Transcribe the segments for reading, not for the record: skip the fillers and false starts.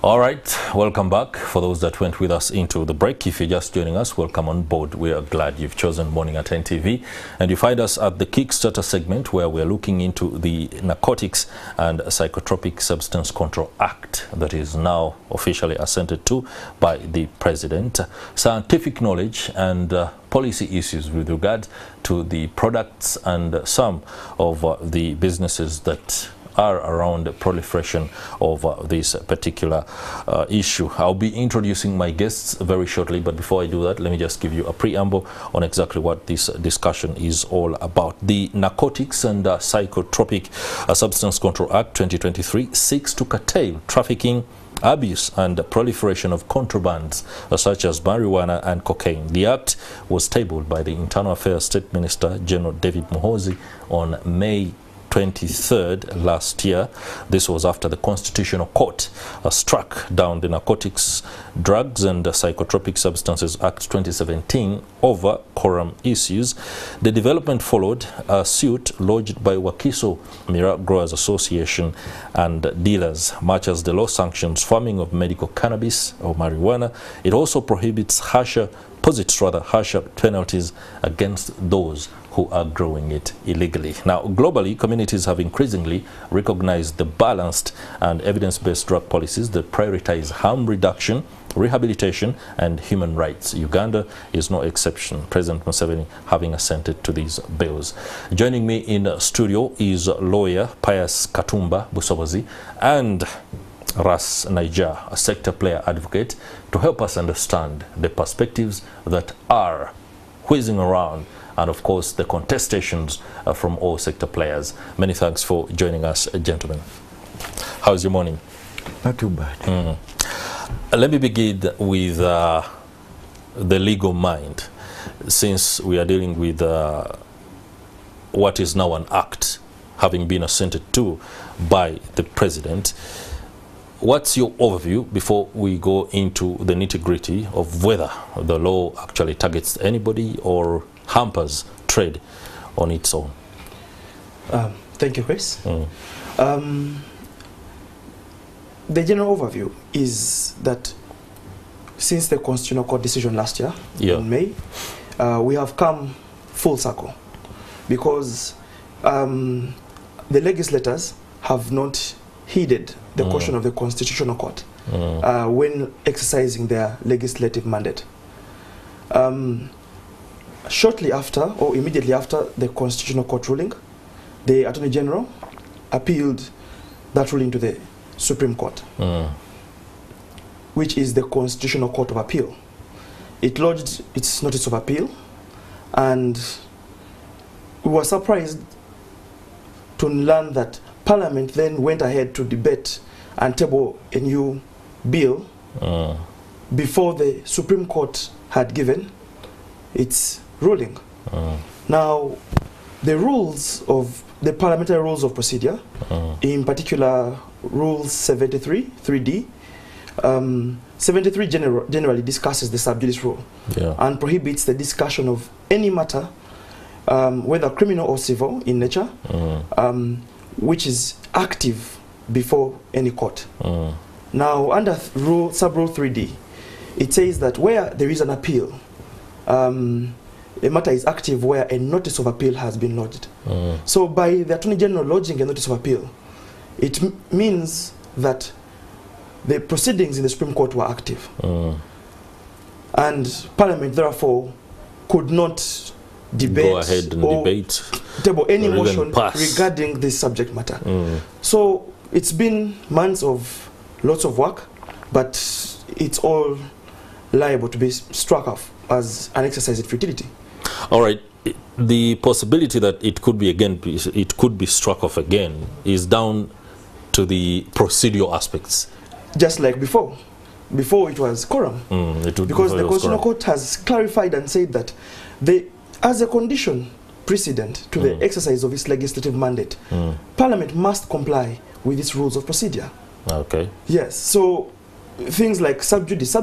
All right, welcome back. For those that went with us into the break, if you're just joining us, welcome on board. We are glad you've chosen Morning at NTV. And you find us at the Kickstarter segment where we're looking into the Narcotics and Psychotropic Substance Control Act that is now officially assented to by the President. Scientific knowledge and policy issues with regard to the products and some of the businesses that are around the proliferation of this particular issue. I'll be introducing my guests very shortly, but before I do that, let me just give you a preamble on exactly what this discussion is all about. The Narcotics and Psychotropic Substance Control Act 2023 seeks to curtail trafficking, abuse and proliferation of contrabands such as marijuana and cocaine. The act was tabled by the Internal Affairs State Minister General David Muhoozi on May 23rd last year. This was after the Constitutional Court struck down the Narcotics, Drugs and Psychotropic Substances Act 2017 over quorum issues. The development followed a suit lodged by Wakiso Miraa Growers Association and dealers. Much as the law sanctions farming of medical cannabis or marijuana, it also prohibits harsher penalties against those who are growing it illegally. Now, globally, communities have increasingly recognized the balanced and evidence-based drug policies that prioritize harm reduction, rehabilitation, and human rights. Uganda is no exception, President Museveni having assented to these bills. Joining me in studio is lawyer Pius Katumba Busobozi and Ras Naija, a sector player advocate, to help us understand the perspectives that are whizzing around and of course the contestations from all sector players. Many thanks for joining us, gentlemen. How's your morning? Not too bad. Let me begin with the legal mind, since we are dealing with what is now an act having been assented to by the President. What's your overview before we go into the nitty-gritty of whether the law actually targets anybody or hampers trade on its own? Thank you, Chris. The general overview is that since the Constitutional Court decision last year in May, we have come full circle because the legislators have not heeded the caution of the Constitutional Court when exercising their legislative mandate. Shortly after, or immediately after the Constitutional Court ruling, the Attorney General appealed that ruling to the Supreme Court, which is the Constitutional Court of Appeal. It lodged its notice of appeal, and we were surprised to learn that Parliament then went ahead to debate and table a new bill before the Supreme Court had given its ruling. Now, the rules of the parliamentary rules of procedure, in particular Rule 73, 3D, 73 generally discusses the sub judice rule and prohibits the discussion of any matter, whether criminal or civil in nature, which is active before any court. Now, under sub-rule 3D, it says that where there is an appeal, a matter is active where a notice of appeal has been lodged. So by the Attorney General lodging a notice of appeal, it means that the proceedings in the Supreme Court were active. And Parliament, therefore, could not debate go ahead and debate, table any motion regarding this subject matter. So it's been months of lots of work, but it's all liable to be struck off as an exercise in futility. All right, the possibility that it could be struck off again is down to the procedural aspects. Just like before it was quorum, because the Constitutional Court has clarified and said that as a condition precedent to the exercise of its legislative mandate, Parliament must comply with its rules of procedure. Okay. Yes. So things like sub judice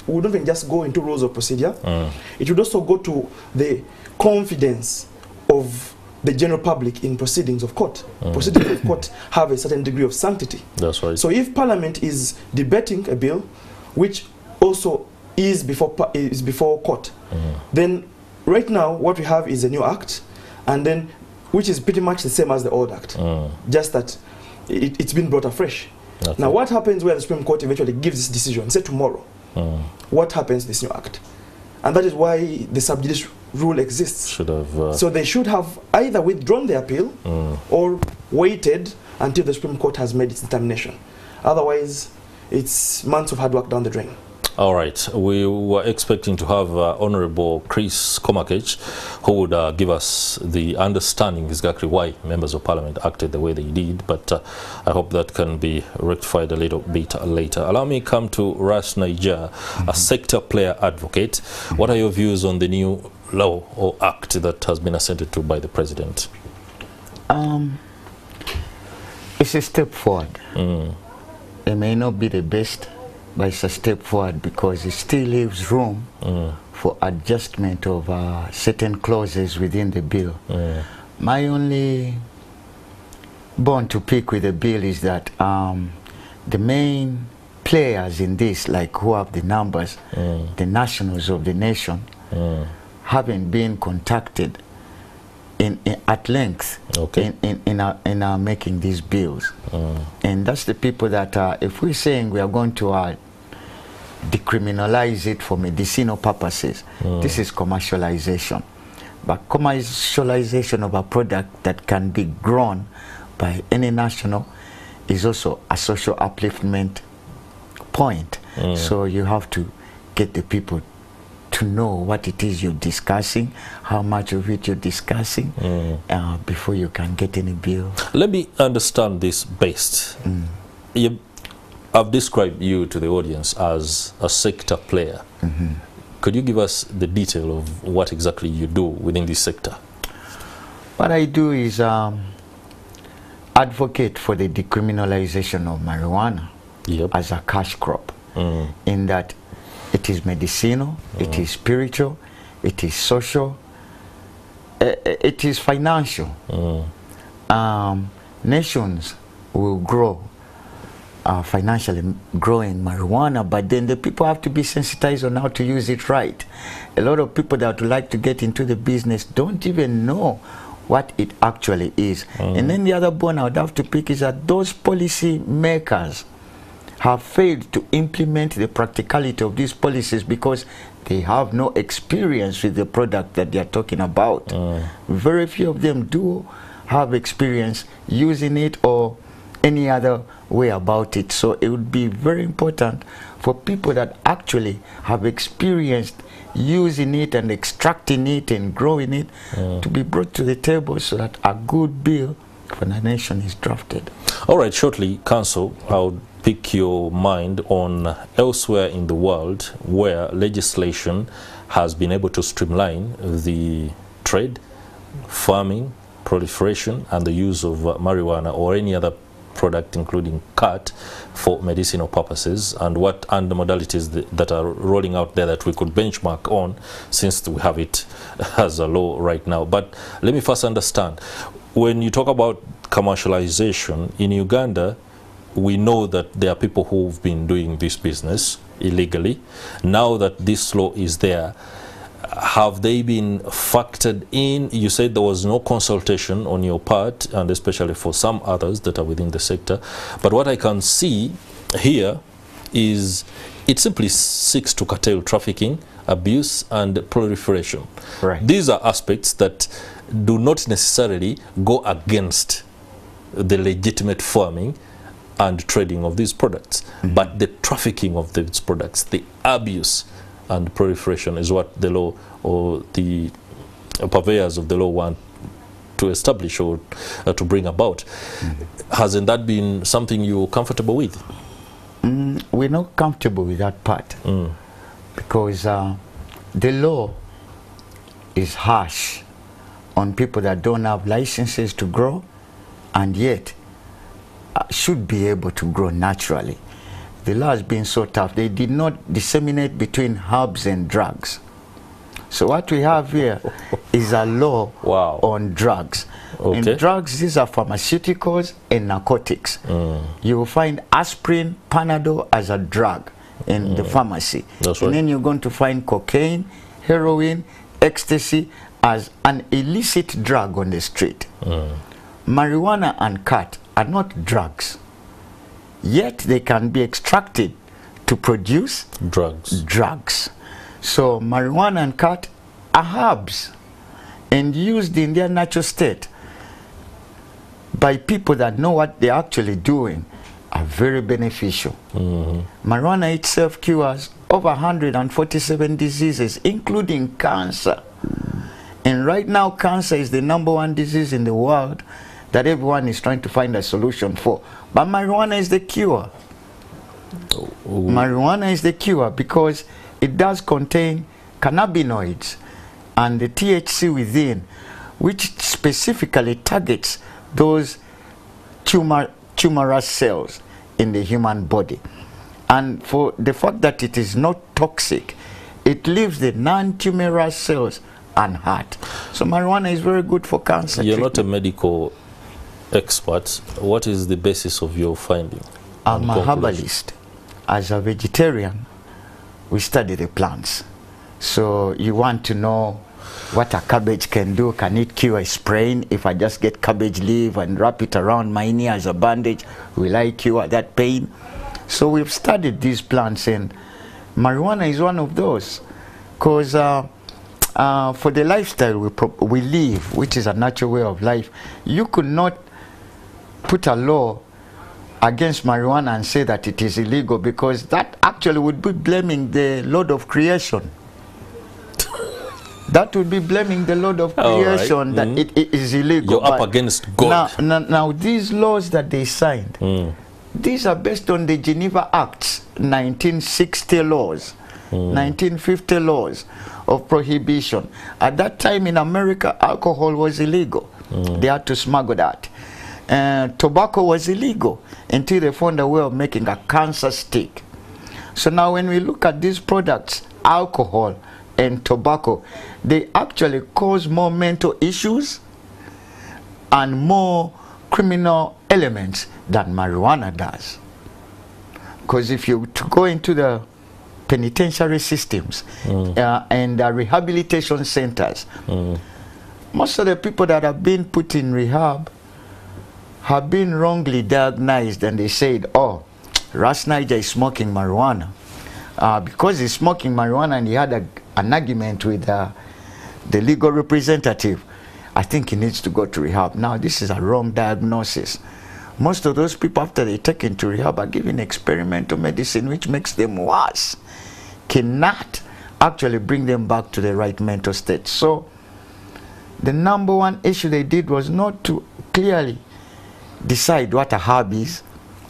would not even just go into rules of procedure. It would also go to the confidence of the general public in proceedings of court. Proceedings of court have a certain degree of sanctity. That's right. So if Parliament is debating a bill, which also is before court, then right now what we have is a new act, and then which is pretty much the same as the old act, just that it's been brought afresh. Okay. Now what happens where the Supreme Court eventually gives this decision, say tomorrow, what happens to this new act? And that is why the sub judice rule exists. So they should have either withdrawn the appeal or waited until the Supreme Court has made its determination. Otherwise, it's months of hard work down the drain. All right. We were expecting to have Honorable Chris Komakech, who would give us the understanding exactly why members of Parliament acted the way they did, but I hope that can be rectified a little bit later. Allow me to come to Ras Naija, a sector player advocate. What are your views on the new law or act that has been assented to by the President? It's a step forward. It may not be the best, but it's a step forward because it still leaves room for adjustment of certain clauses within the bill. My only bone to pick with the bill is that the main players in this, like who have the numbers, the nationals of the nation, haven't been contacted at length in making these bills. And that's the people that, if we're saying we are going to decriminalize it for medicinal purposes, this is commercialization. But commercialization of a product that can be grown by any national is also a social upliftment point. So you have to get the people to know what it is you're discussing, how much of it you're discussing, before you can get any bill. Let me understand this best. I've described you to the audience as a sector player. Could you give us the detail of what exactly you do within this sector? What I do is advocate for the decriminalization of marijuana as a cash crop, in that it is medicinal, it is spiritual, it is social, it is financial. Nations will grow, financially growing marijuana, but then the people have to be sensitized on how to use it right. A lot of people that would like to get into the business don't even know what it actually is. And then the other bone I would have to pick is that those policy makers have failed to implement the practicality of these policies because they have no experience with the product that they are talking about. Very few of them do have experience using it or any other way about it. So it would be very important for people that actually have experienced using it and extracting it and growing it to be brought to the table so that a good bill for the nation is drafted. All right, shortly, Council, I'll pick your mind on elsewhere in the world where legislation has been able to streamline the trade, farming, proliferation, and the use of marijuana or any other product, including cut, for medicinal purposes, and the modalities that are rolling out there that we could benchmark on, since we have it as a law right now. But let me first understand, when you talk about commercialization in Uganda, we know that there are people who've been doing this business illegally. Now that this law is there, have they been factored in? You said there was no consultation on your part, and especially for some others that are within the sector. But what I can see here is it simply seeks to curtail trafficking, abuse, and proliferation. Right. These are aspects that do not necessarily go against the legitimate farming and trading of these products, but the trafficking of these products, the abuse and proliferation, is what the law or the purveyors of the law want to establish or to bring about. Hasn't that been something you're comfortable with? We're not comfortable with that part because the law is harsh on people that don't have licenses to grow and yet should be able to grow naturally. The law has been so tough. They did not disseminate between herbs and drugs. So what we have here is a law Wow. on drugs. Okay. In drugs, these are pharmaceuticals and narcotics. You will find aspirin, Panadol as a drug in the pharmacy. That's and right. then you're going to find cocaine, heroin, ecstasy as an illicit drug on the street. Marijuana and cat are not drugs, yet they can be extracted to produce drugs. So marijuana and cat are herbs and used in their natural state by people that know what they're actually doing are very beneficial. Marijuana itself cures over 147 diseases, including cancer. And right now, cancer is the #1 disease in the world that everyone is trying to find a solution for. But marijuana is the cure. Marijuana is the cure because it does contain cannabinoids and the THC within, which specifically targets those tumorous cells in the human body. And for the fact that it is not toxic, it leaves the non-tumorous cells unhurt. So marijuana is very good for cancer. You're treatment. not a medical expert. What is the basis of your finding? I'm a herbalist. As a vegetarian, we study the plants. So you want to know what a cabbage can do. Can it cure a sprain? If I just get cabbage leaf and wrap it around my knee as a bandage, will I cure that pain? So we've studied these plants, and marijuana is one of those. Because for the lifestyle we live, which is a natural way of life, you could not put a law against marijuana and say that it is illegal, because that actually would be blaming the Lord of creation. That would be blaming the Lord of creation that it is illegal. You're up against God. Now these laws that they signed, these are based on the Geneva Acts, 1960 laws, 1950 laws of prohibition. At that time in America, alcohol was illegal. They had to smuggle that. Tobacco was illegal until they found a way of making a cancer stick. So now when we look at these products, alcohol and tobacco, they actually cause more mental issues and more criminal elements than marijuana does. Because if you go into the penitentiary systems and rehabilitation centers, most of the people that have been put in rehab have been wrongly diagnosed, and they said, oh, Ras Naija is smoking marijuana. Because he's smoking marijuana and he had an argument with the legal representative, I think he needs to go to rehab. Now, this is a wrong diagnosis. Most of those people, after they take into rehab, are given experimental medicine, which makes them worse, cannot actually bring them back to the right mental state. So, the #1 issue they did was not to clearly decide what a herb is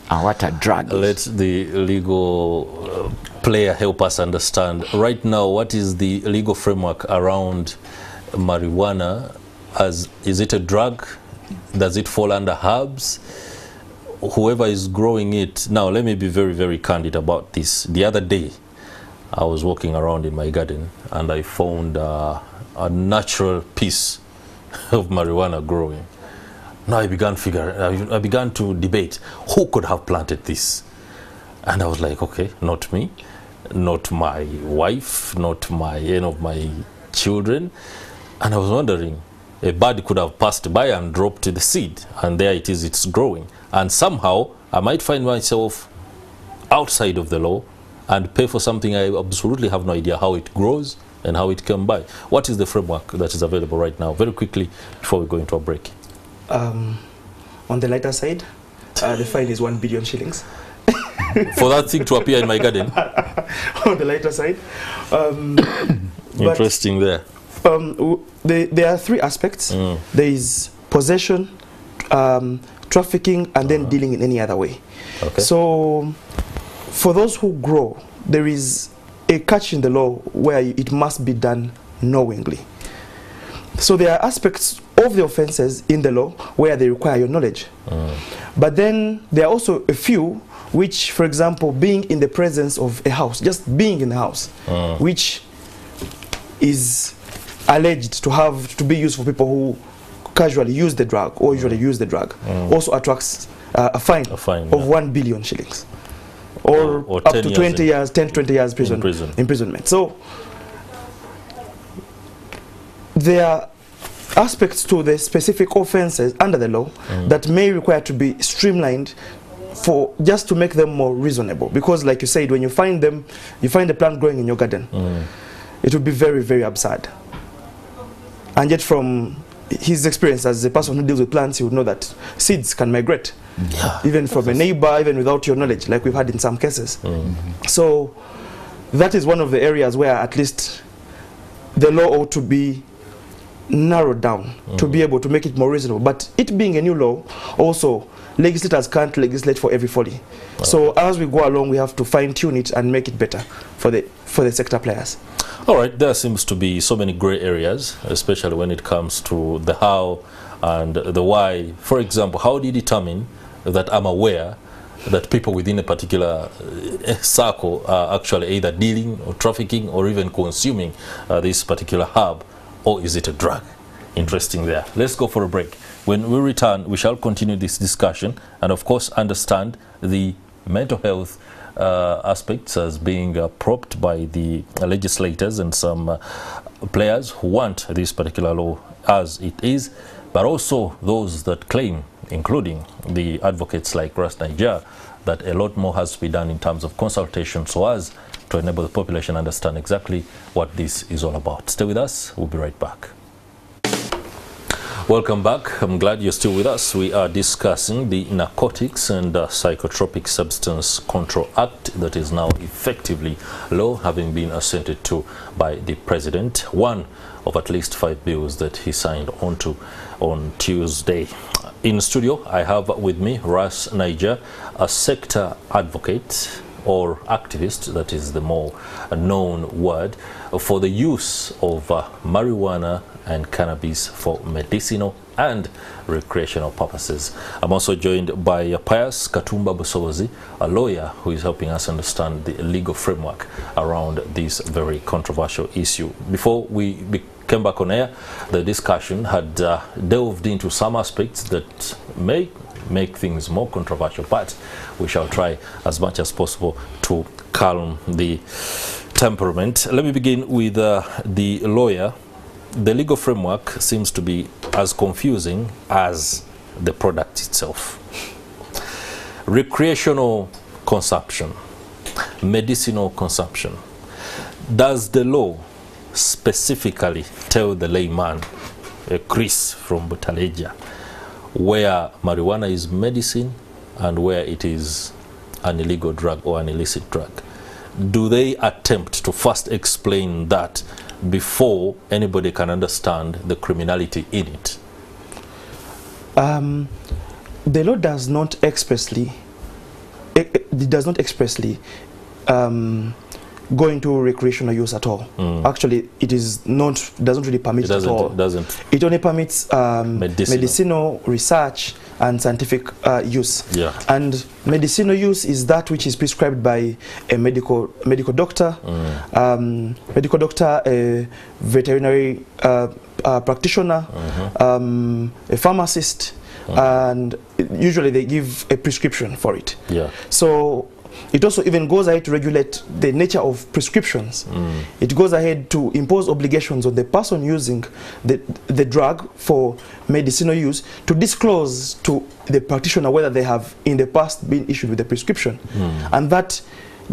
and what a drug is. Let the legal player help us understand. Right now, what is the legal framework around marijuana? Is it a drug? Does it fall under herbs? Whoever is growing it. Now, let me be very, very candid about this. The other day, I was walking around in my garden and I found a natural piece of marijuana growing. Now I began to debate who could have planted this, and I was like, okay, not me, not my wife, not any of my children. And I was wondering, a bird could have passed by and dropped the seed, and there it is, it's growing. And somehow I might find myself outside of the law and pay for something I absolutely have no idea how it grows and how it came by. What is the framework that is available right now? Very quickly, before we go into a break. On the lighter side, the fine is 1 billion shillings. For that thing to appear in my garden? On the lighter side. Interesting there. There are 3 aspects. There is possession, trafficking, and then dealing in any other way. Okay. So, for those who grow, there is a catch in the law where it must be done knowingly. So there are aspects of the offenses in the law where they require your knowledge. But then there are also a few which, for example, being in the presence of a house, just being in the house, which is alleged to be used for people who casually use the drug or usually use the drug also attracts a fine of 1 billion shillings or up to 20 years, 10 to 20 years imprisonment. So there are aspects to the specific offenses under the law that may require to be streamlined for just to make them more reasonable, because like you said, when you find them, you find a plant growing in your garden, it would be very, very absurd. And yet from his experience as a person who deals with plants, he would know that seeds can migrate, even from a neighbor, even without your knowledge, like we've had in some cases. So that is one of the areas where at least the law ought to be narrowed down to be able to make it more reasonable. But it being a new law, also legislators can't legislate for every folly. So as we go along, we have to fine-tune it and make it better for the sector players. All right, there seems to be so many gray areas, especially when it comes to the how and the why. For example, how do you determine that I'm aware that people within a particular circle are actually either dealing or trafficking or even consuming this particular herb, or is it a drug? Interesting there. Let's go for a break. When we return, we shall continue this discussion and of course understand the mental health aspects as being propped by the legislators and some players who want this particular law as it is, but also those that claim, including the advocates like Ras Naija, that a lot more has to be done in terms of consultation so as to enable the population understand exactly what this is all about. Stay with us. We'll be right back. Welcome back. I'm glad you're still with us. We are discussing the Narcotics and Psychotropic Substance Control Act that is now effectively law, having been assented to by the President. One of at least 5 bills that he signed onto on Tuesday. In studio, I have with me Ras Naija, a sector advocate or activist, that is the more known word, for the use of marijuana and cannabis for medicinal and recreational purposes. I'm also joined by Pius Katumba Busobozi, a lawyer who is helping us understand the legal framework around this very controversial issue. Before we came back on air, the discussion had delved into some aspects that may make things more controversial, but we shall try as much as possible to calm the temperament. Let me begin with the lawyer. The legal framework seems to be as confusing as the product itself. Recreational consumption, medicinal consumption. Does the law specifically tell the layman, Chris from Butabika, where marijuana is medicine and where it is an illegal drug or an illicit drug? Do they attempt to first explain that before anybody can understand the criminality in it? The law does not expressly, go into recreational use at all. Actually, it is not, doesn't really permit it at all. It only permits medicinal research and scientific use. And medicinal use is that which is prescribed by a medical doctor, a veterinary practitioner, a pharmacist, and usually they give a prescription for it. So it also even goes ahead to regulate the nature of prescriptions. It goes ahead to impose obligations on the person using the drug for medicinal use to disclose to the practitioner whether they have in the past been issued with a prescription. And that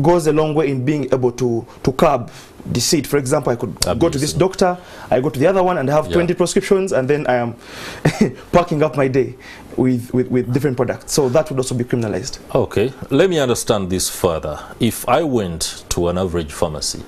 goes a long way in being able to curb deceit. For example, I could go to this doctor, I go to the other one and have 20 prescriptions, and then I am packing up my day with different products. So that would also be criminalized. Okay, let me understand this further. If I went to an average pharmacy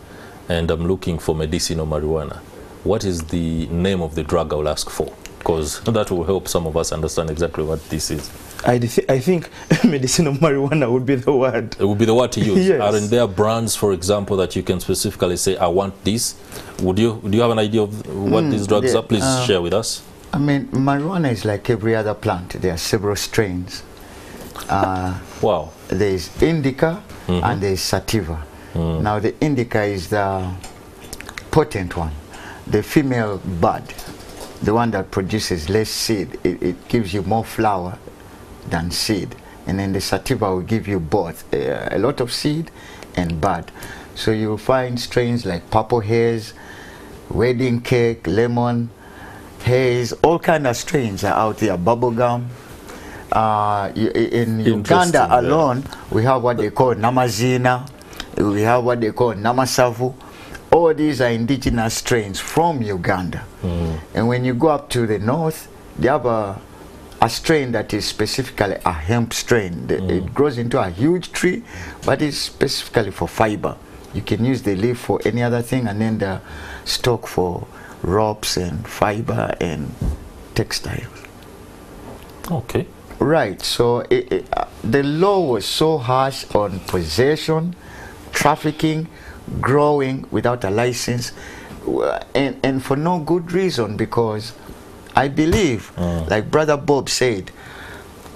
and I'm looking for medicinal marijuana, what is the name of the drug I will ask for? Because that will help some of us understand exactly what this is. I think medicinal marijuana would be the word. It would be the word to use. Yes. Aren't there brands, for example, that you can specifically say, I want this? Do you have an idea of what these drugs are? Please share with us. I mean, marijuana is like every other plant. There are several strains. Wow. There's indica and there's sativa. Now the indica is the potent one. the female bud, the one that produces less seed, it gives you more flower than seed. And then the sativa will give you both a lot of seed and bud. So you'll find strains like purple haze, wedding cake, lemon, haze, all kind of strains are out there, bubblegum. In Uganda alone, we have what they call Namazina, we have what they call Namasavu. All these are indigenous strains from Uganda. And when you go up to the north, they have a strain that is specifically a hemp strain. It grows into a huge tree, but it's specifically for fiber. You can use the leaf for any other thing, and then the stalk for ropes and fiber and textiles. Okay. Right, so the law was so harsh on possession, trafficking, growing without a license, and for no good reason, because I believe, like Brother Bob said,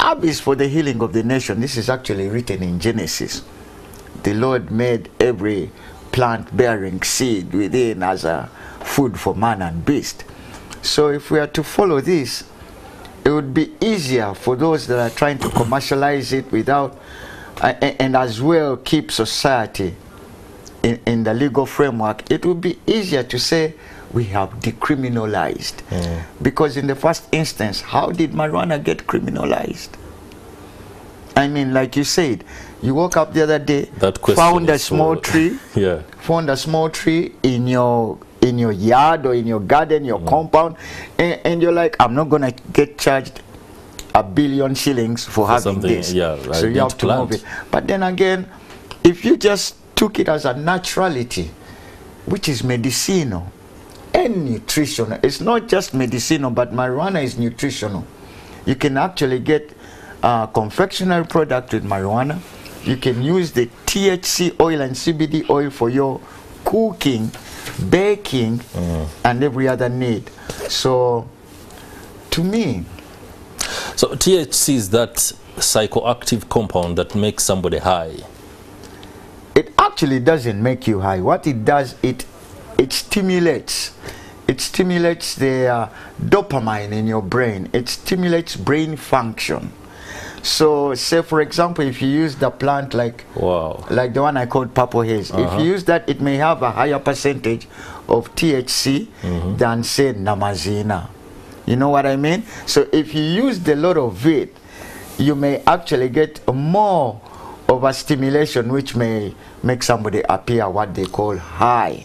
herb is for the healing of the nation. This is actually written in Genesis. The Lord made every plant bearing seed within as a food for man and beast. So if we are to follow this, it would be easier for those that are trying to commercialize it without, and as well keep society in the legal framework. It would be easier to say we have decriminalized. Because in the first instance, how did marijuana get criminalized? I mean, like you said, you woke up the other day, found a small tree, found a small tree in your yard or in your garden, your compound, and you're like, I'm not going to get charged $1 billion shillings for having this. So you have to move it. But then again, if you just took it as a naturality, which is medicinal and nutritional, it's not just medicinal, but marijuana is nutritional. You can actually get a confectionery product with marijuana. You can use the THC oil and CBD oil for your cooking, baking, and every other need. So, to me, so THC is that psychoactive compound that makes somebody high. It actually doesn't make you high. What it does, it stimulates. It stimulates the dopamine in your brain. It stimulates brain function. So, say for example, if you use the plant like the one I called purple haze, if you use that, it may have a higher percentage of THC than say Namazina. You know what I mean? So if you use a lot of it, you may actually get more of a stimulation, which may make somebody appear what they call high.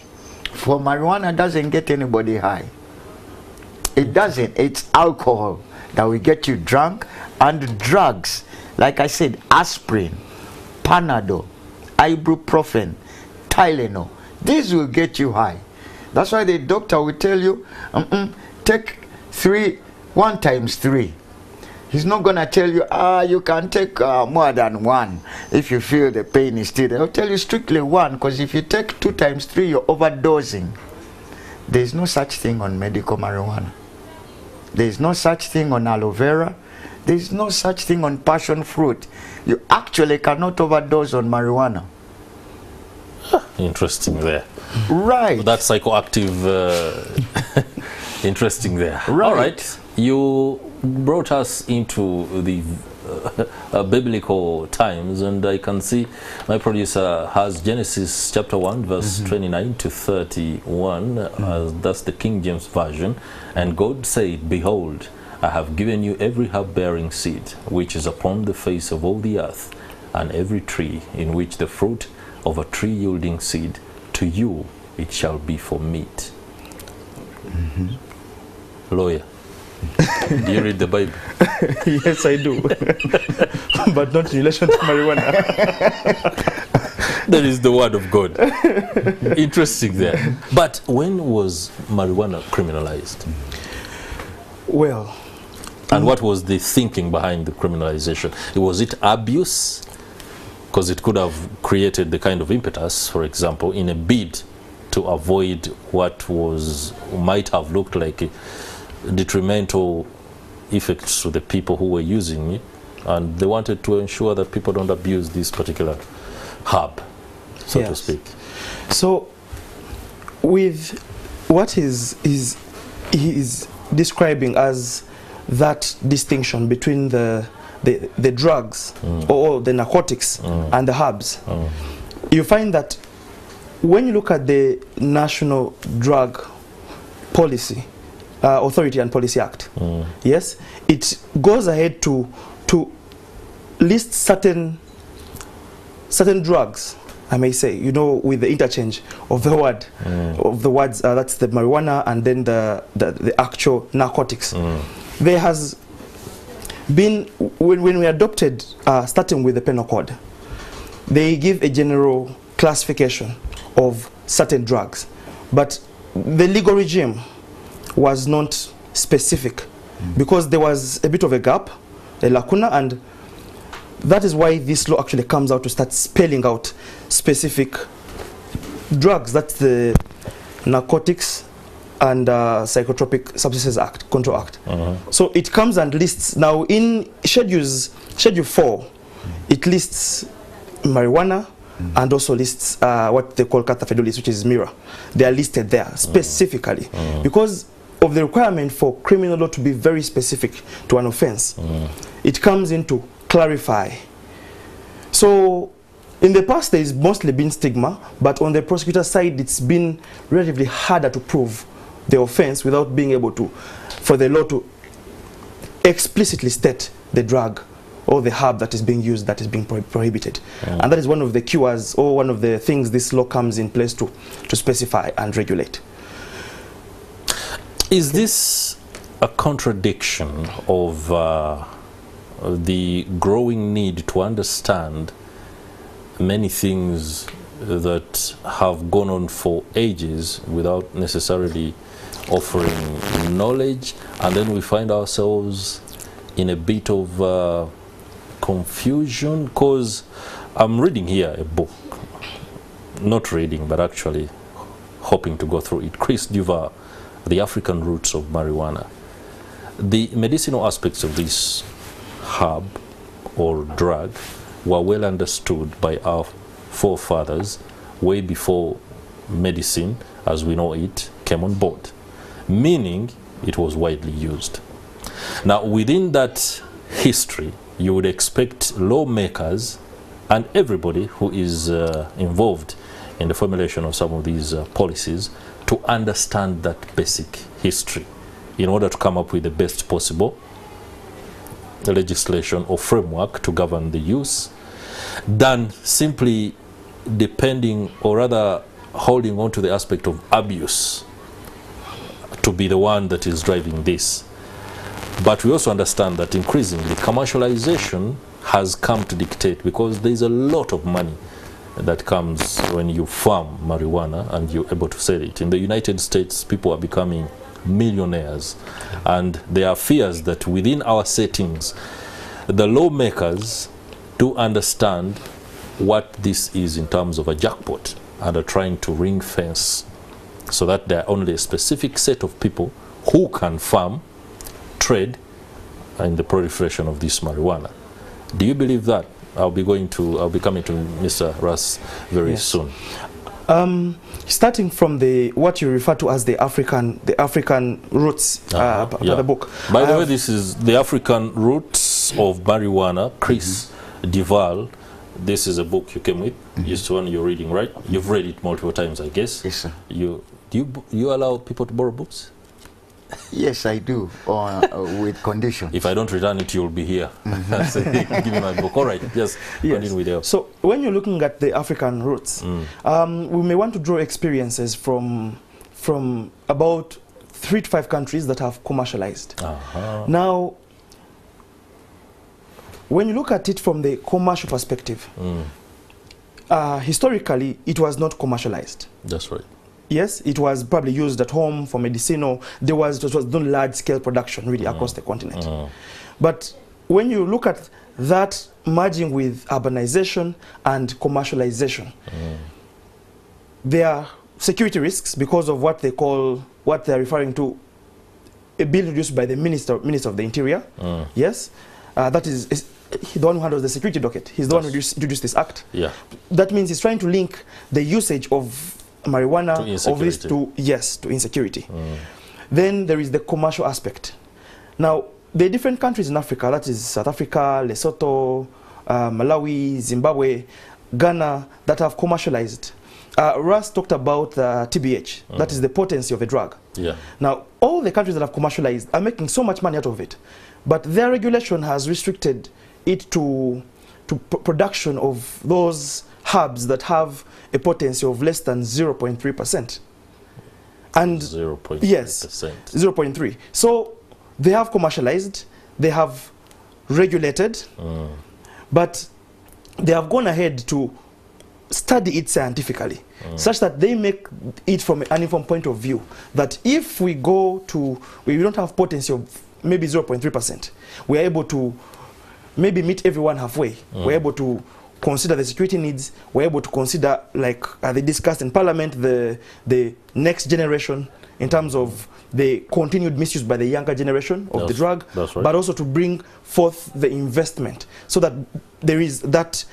For marijuana, doesn't get anybody high. It doesn't. It's alcohol that will get you drunk, and drugs, like I said, aspirin, Panadol, ibuprofen, Tylenol. These will get you high. That's why the doctor will tell you, take 1 times 3. He's not going to tell you, you can take more than 1 if you feel the pain is still there. He'll tell you strictly 1, because if you take 2 times 3, you're overdosing. There's no such thing on medical marijuana. There's no such thing on aloe vera. There's no such thing on passion fruit. You actually cannot overdose on marijuana. Interesting there. Right. That's psychoactive. Interesting there. Right. All right. You brought us into the biblical times, and I can see my producer has Genesis chapter 1 verse 29 to 31. That's the King James Version. And God said, Behold, I have given you every herb-bearing seed which is upon the face of all the earth, and every tree in which the fruit of a tree yielding seed, to you it shall be for meat. Lawyer, do you read the Bible? Yes, I do. But not in relation to marijuana. That is the word of God. Interesting there. But when was marijuana criminalized? Well, and what was the thinking behind the criminalization? Was it abuse? Because it could have created the kind of impetus, for example, in a bid to avoid what might have looked like detrimental effects to the people who were using it, and they wanted to ensure that people don't abuse this particular herb, so to speak. So with what he is describing as that distinction between the drugs or the narcotics and the herbs, you find that when you look at the National Drug Policy Authority and Policy Act, yes, it goes ahead to list certain drugs, I may say, you know, with the interchange of the word of the words, that's the marijuana and then the actual narcotics. There has been, when we adopted, starting with the penal code, they give a general classification of certain drugs, but the legal regime was not specific because there was a bit of a gap, a lacuna, and that is why this law actually comes out to start spelling out specific drugs. That's the Narcotics and Psychotropic Substances Act, Control Act. So it comes and lists, now in Schedule 4, it lists marijuana and also lists what they call cataphedulis, which is mirror. They are listed there specifically because of the requirement for criminal law to be very specific to an offense. It comes in to clarify. So in the past there has mostly been stigma, but on the prosecutor side it's been relatively harder to prove the offense without being able to, for the law to explicitly state the drug or the herb that is being used, that is being prohibited. And that is one of the cures, or one of the things this law comes in place to specify and regulate. Is this a contradiction of the growing need to understand many things that have gone on for ages without necessarily offering knowledge, and then we find ourselves in a bit of confusion? Because I'm reading here a book, not reading but actually hoping to go through it, Chris Duval, The African Roots of Marijuana. The medicinal aspects of this herb or drug were well understood by our forefathers way before medicine as we know it came on board, meaning it was widely used. Now within that history you would expect lawmakers and everybody who is involved in the formulation of some of these policies to understand that basic history in order to come up with the best possible legislation or framework to govern the use, than simply depending or rather holding on to the aspect of abuse to be the one that is driving this. But we also understand that increasingly commercialization has come to dictate, because there is a lot of money that comes when you farm marijuana and you're able to sell it. In the United States, people are becoming millionaires, and there are fears that within our settings, the lawmakers do understand what this is in terms of a jackpot and are trying to ring fence so that there are only a specific set of people who can farm, trade in the proliferation of this marijuana. Do you believe that? I'll be coming to Mr. Ras very soon. Starting from what you refer to as the African roots part of the book. By the way, this is The African Roots of Marijuana, Chris Duval. This is a book you came with. This one you're reading, right? You've read it multiple times, I guess. Yes, sir. Do you allow people to borrow books? Yes, I do, with conditions. If I don't return it, you'll be here. So, give me my book. All right, just continue with you. So when you're looking at the African roots, we may want to draw experiences from about 3 to 5 countries that have commercialized. Now, when you look at it from the commercial perspective, historically, it was not commercialized. That's right. Yes, it was probably used at home for medicinal. It was done large-scale production really across the continent. But when you look at that merging with urbanization and commercialization, there are security risks because of what they're referring to, a bill introduced by the Minister of the Interior. Yes, that is the one who handles the security docket. He's the one who introduced this act. Yeah. That means he's trying to link the usage of marijuana, of this insecurity. to insecurity. Then there is the commercial aspect. Now, the different countries in Africa, that is South Africa, Lesotho, Malawi, Zimbabwe, Ghana, that have commercialized. Ras talked about TBH, that is the potency of a drug. Yeah. Now, all the countries that have commercialized are making so much money out of it, but their regulation has restricted it to production of those herbs that have a potency of less than 0.3%. And 0.3%. Yes, 0.3. So they have commercialized, they have regulated, but they have gone ahead to study it scientifically, such that they make it from an informed point of view, that if we don't have potency of maybe 0.3%, we are able to maybe meet everyone halfway. We're able to consider the security needs. We're able to consider, like they discussed in Parliament, the next generation in terms of the continued misuse by the younger generation of the drug, that's right. but also to bring forth the investment so that there is that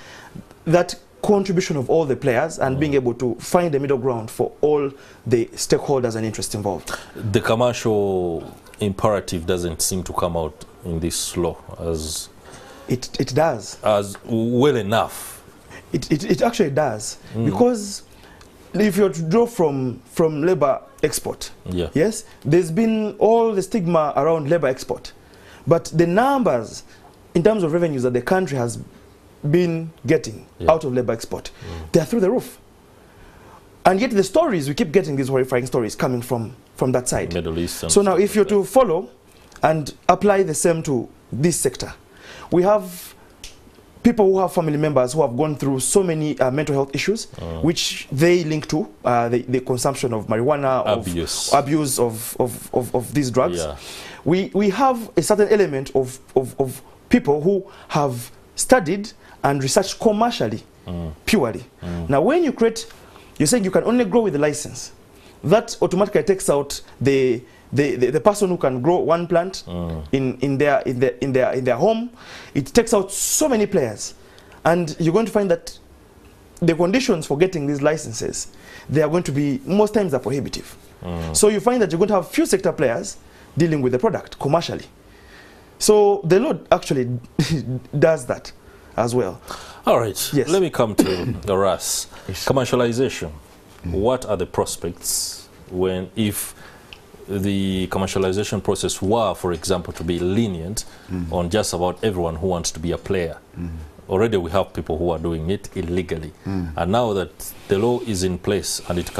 contribution of all the players and being able to find a middle ground for all the stakeholders and interests involved. The commercial imperative doesn't seem to come out in this law as it does as well enough. It actually does, because if you're to draw from labor export, yes, there's been all the stigma around labor export, but the numbers in terms of revenues that the country has been getting out of labor export, they're through the roof. And yet the stories, we keep getting these horrifying stories coming from that side. Middle East. So now if you're to follow and apply the same to this sector, we have people who have family members who have gone through so many mental health issues, which they link to the consumption of marijuana, abuse of these drugs. Yeah. We have a certain element of people who have studied and researched commercially, purely. Now, when you create, you're saying you can only grow with a license. That automatically takes out the person who can grow one plant in their home. It takes out so many players, and you're going to find that the conditions for getting these licenses, they are going to be, most times, are prohibitive. So you find that you're going to have few sector players dealing with the product commercially. So the law actually does that as well. All right. Yes. Let me come to the Ras. Commercialization. What are the prospects if the commercialization process were, for example, to be lenient on just about everyone who wants to be a player? Already we have people who are doing it illegally. And now that the law is in place and it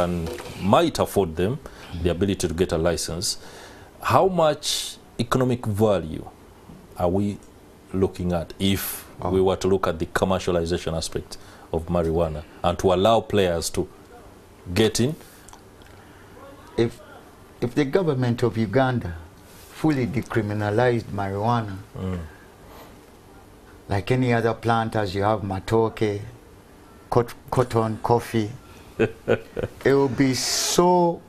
might afford them the ability to get a license, how much economic value are we looking at if we were to look at the commercialization aspect of marijuana and to allow players to get in? If the government of Uganda fully decriminalized marijuana, like any other plant, as you have matoke, cotton, coffee, it will be so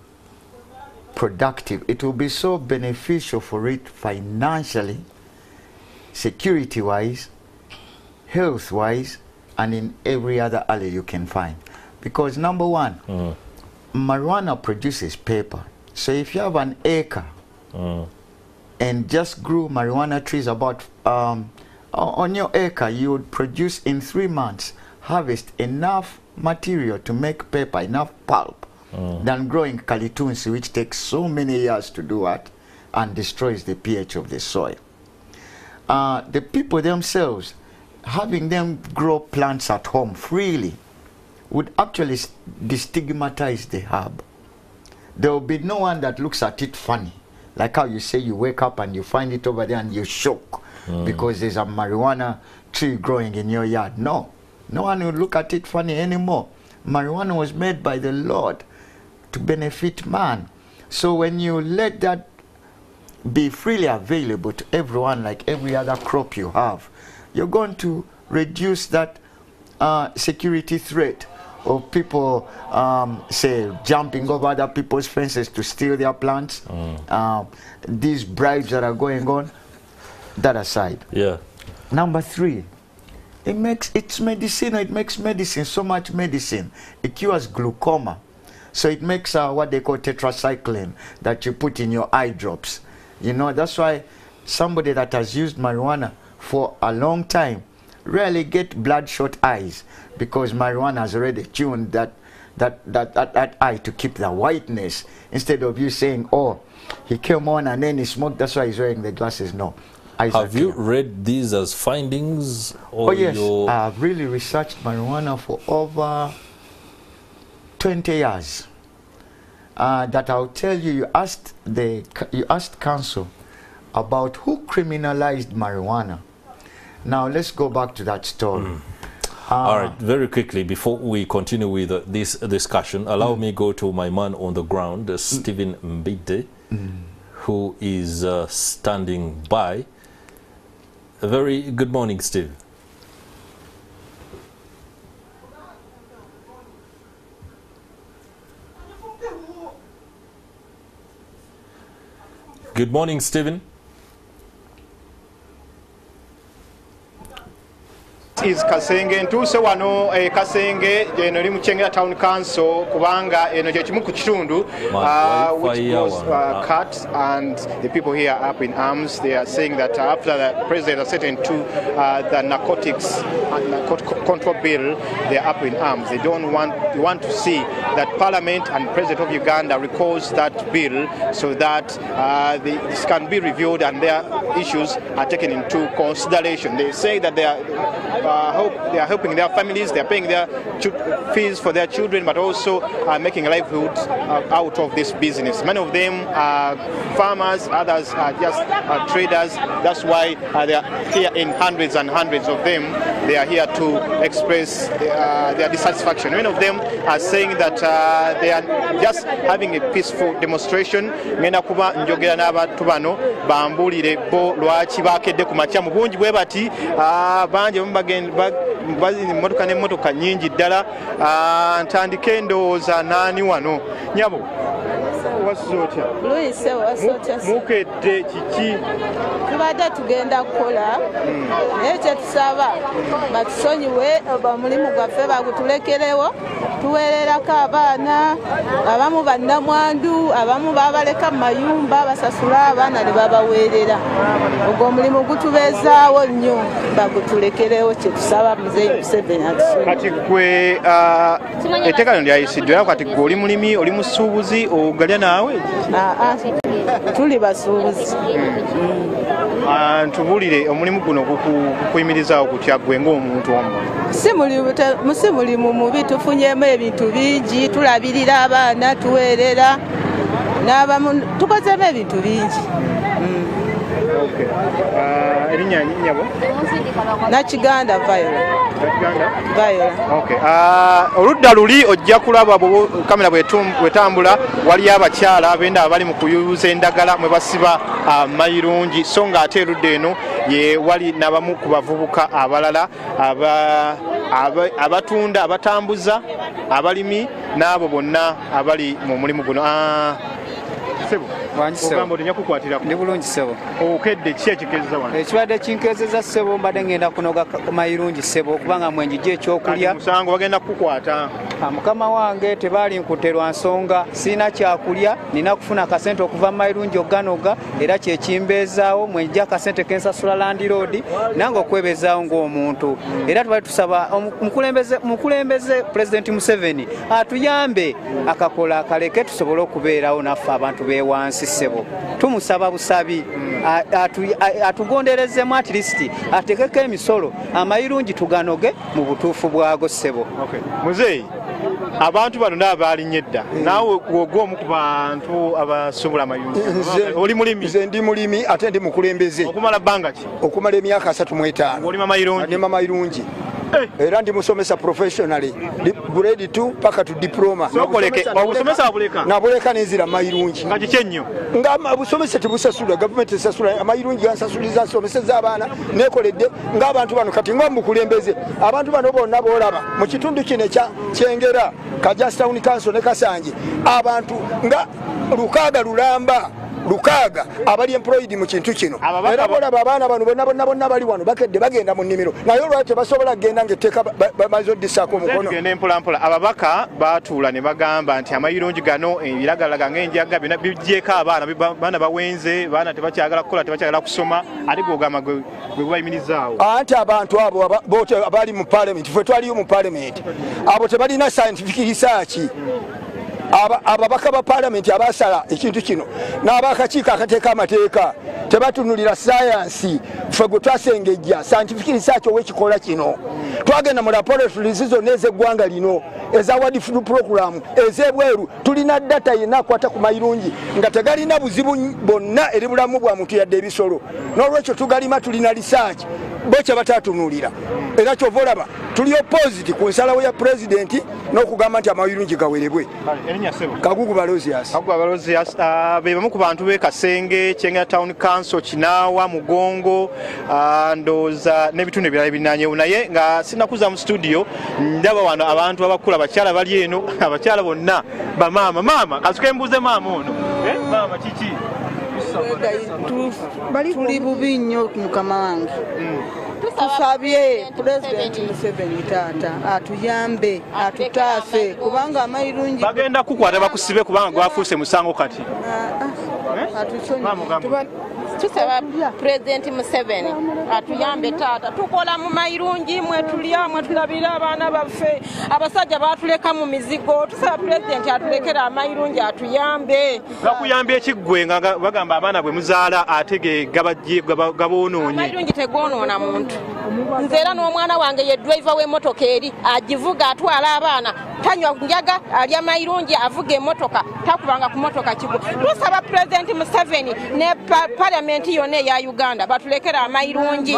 productive, it will be so beneficial for it financially, security-wise, health-wise, and in every other alley you can find. Because number one, marijuana produces paper. So if you have an acre and just grew marijuana trees about, on your acre, you would produce in 3 months, harvest enough material to make paper, enough pulp, than growing kalitunsi, which takes so many years to do that and destroys the pH of the soil. The people themselves, having them grow plants at home freely, would actually destigmatize the herb. There will be no one that looks at it funny. Like how you say you wake up and you find it over there and you shock because there's a marijuana tree growing in your yard. No, no one will look at it funny anymore. Marijuana was made by the Lord to benefit man. So when you let that be freely available to everyone like every other crop you have, you're going to reduce that security threat of people, say, jumping over other people's fences to steal their plants. These bribes that are going on, that aside. Yeah. Number 3, it's medicinal. It makes medicine, so much medicine. It cures glaucoma. So it makes what they call tetracycline that you put in your eye drops. You know, that's why somebody that has used marijuana for a long time rarely get bloodshot eyes, because marijuana has already tuned that eye to keep the whiteness, instead of you saying, oh, he came on and then he smoked, that's why he's wearing the glasses. No. Have you read these as findings? Or oh yes, I've really researched marijuana for over 20 years. That I'll tell you, you asked council about who criminalized marijuana. Now let's go back to that story. All right, very quickly, before we continue with this discussion, allow me go to my man on the ground, Stephen Mbide, who is standing by. A very good morning, Steve. Good morning, Stephen. Is Kasenge ntuse wano Kasenge eno li Muchengera Town Council kubanga eno kye kimu ku kitundu which was cut, and the people here are up in arms. They are saying that after the president has settled into the narcotics control bill, they are up in arms. They want to see that Parliament and President of Uganda recalls that bill so that this can be reviewed and their issues are taken into consideration. They say that they are helping their families, they are paying their fees for their children, but also making a livelihood out of this business. Many of them are farmers, others are just traders. That's why they are here in hundreds and hundreds of them. They are here to express their dissatisfaction. Many of them are saying that they are just having a peaceful demonstration. Ngenda kuba njogera n'abantu bano bambulire bo lwaki bakedde ku makya mu bungi bwe bati bangi bazini motoka ne motoka nyingi ddala. Ntandike endowooza naani wano nyabo wasotya mukedde kiki tubadde tugenda kukola naye kyetusaba batusonyiwe omulimu gwaffe bagutulekerewo tuweererako abaana abamu bannamwandu abamu babaleka mu mayumba basasula abaana ne babaweerera ogwo omulimu gutubeezaawo nnyo bagutulekerewo kyetusaba muzeeyi Museveni atusonyiwe. Kati gwe etteeka lino lyayisiddwa kati gwe oli mulimi oli musuubuzi ogalya naawe? Tuli basuubuzi. Ntubulire omulimu guno gukuyimirizaawo gutya gwe ng'omuntu omu? Si mulimu mubi, tufunyemu ebintu bingi, tulabirira abaana tuweerera n'abamu tukozemu ebintu bingi. Erinnya nnyabo? Nakiganda Viola. Oludda luli ojja kulaba kamera bwetambula waliyo abakyala abenda abali mu kuyuza endagala mwe basiba amayirungi, so nga ate erudda eno ye wali n'abamu ku bavubuka abalala abatunda abatambuza abalimi n'abo bonna abali mu mulimu guno. Sebo ogamba otenya kukwatirako? Ndi bulungi sebo. Okedde ki ekikeezeza wano? Ekibadde kinkeezeza sebo mbadde ngenda kunoga mayirungi sebo kubanga mwenjija ekyokulya. Musango bagenda kukukwata. Mukama wange tebaali nkuterwa nsonga sina kyakulya, nina kufuna akasente okuva mayirungi oganoga era kyekimbeezaawo mwenjija akasente kensasula landiroodi nange okwebeezaawo ng'omuntu. Era tubali tusaba mukulembeze Pulezidenti Museveni atuyambe akakola akaleke tusobole okubeerawo naffe abantu bewansi sebo. Tumusaba busabi atugonderezemu at least atekeko emisolo amayirungi tuganoge mu butuufu bwago sebo. Muzeeyi, abantu bano n'abaalinnye edda naawe wogwa omu ku bantu abasubula amayungu. Oli mulimi? Nze ndi mulimi ate ndi mukulembeze. Okumala bbanga ki? Okumala emyaka 35. Olima mayirungi? Ndima mayirungi. Era ndi musomesa professionally grade 2 paka to diploma. Obusomesa abuleka? Nabuleka nenzira mayirungi. Nga kiki ennyo? Nga busomesa tebusasula, government esasula amayirungi ansasuliza nsomeseza abaana nekoledde ng'abantu bano kati nga mukulembeze. Abantu bano bonna boolaba mu kitundu kino kyengera Kajas Town Council ne Kasanje abantu nga lukaaga lulamba lukaaga abali employed mu kintu kino era bolaba abaana bano bonna bali wano bakedde bagenda mu nnimiro naye olwaki tebasobola kugenda ng'etteeka bamaze oddissaako omukono. Tugende mpolampola. Ababaka baatuula ne bagamba nti amayirungi gano ebiragalaga ng'enjaga bigyeko abaana bawenze baana tebakyagala kukola tebakyagala kusoma ate gwogamba gwe bayimirizaawo. Anti abantu abo abali mu parliament ffe twaliyo mu parliament abo tebalina scientific research. Ababaka ba parliament abasala ekintu kino n'abakakiiko akateeka amateeka tebatunulira sayansi ffe gwe twasengejja scientific research ow'ekikola kino. Twagenda mu laboratories zonna ez'eggwanga lino eza World Food Program ez'ebweru tulina data yenna akwata ku mayirungi nga tegalina buzibu bonna eri bulamu bwa muntu yadde ebisolo n'olwekyo tugalima tulina research bo kye bataatunulira era kyova olaba tuli opposite ku nsalawo ya pulezidenti n'okugamba nti amayirungi gawerebwe. Kagugu Balosias be bamu ku bantu b'e Kasenge, Kyengera Town Council, Kinaawa, Mugongo, ndowooza n'ebitundu ebirala ebinaanyeewo naye nga sinakuza mu studio ndaba wano abantu abakulu abakyala bali eno abakyala bonna bamaama. Maama kasuke mbuuze maama ono maama kiki? Tuli bubi nnyo mukama wange. Tusabye Pulezidenti Museveni taata atuyambe atutaase kubanga amayirungi bagenda kukwata bakusibe kubanga gwafuuse musango kati. Tusaba Pulezidenti Museveni atuyambe taata tukola mu mayirungi mwe tulya mwe tulabira abaana baffe abasajja batuleka mu mizigo tusaba Pulezidenti atulekera amayirungi atuyambe. Bakuyambye ekiggwe nga bagamba abaana bwe muzaala atege gabonoonye. Amayirungi tegoonoona muntu. Nze era n'omwana wange ye driver w'emmotoka eri agivuga atwala abaana tanywa njaga alya mayirungi avuga emmotoka takubanga ku mmotoka kigo. Tusaba Pulezidenti Museveni ne Parliamenti yonna eya Uganda batulekera amayirungi.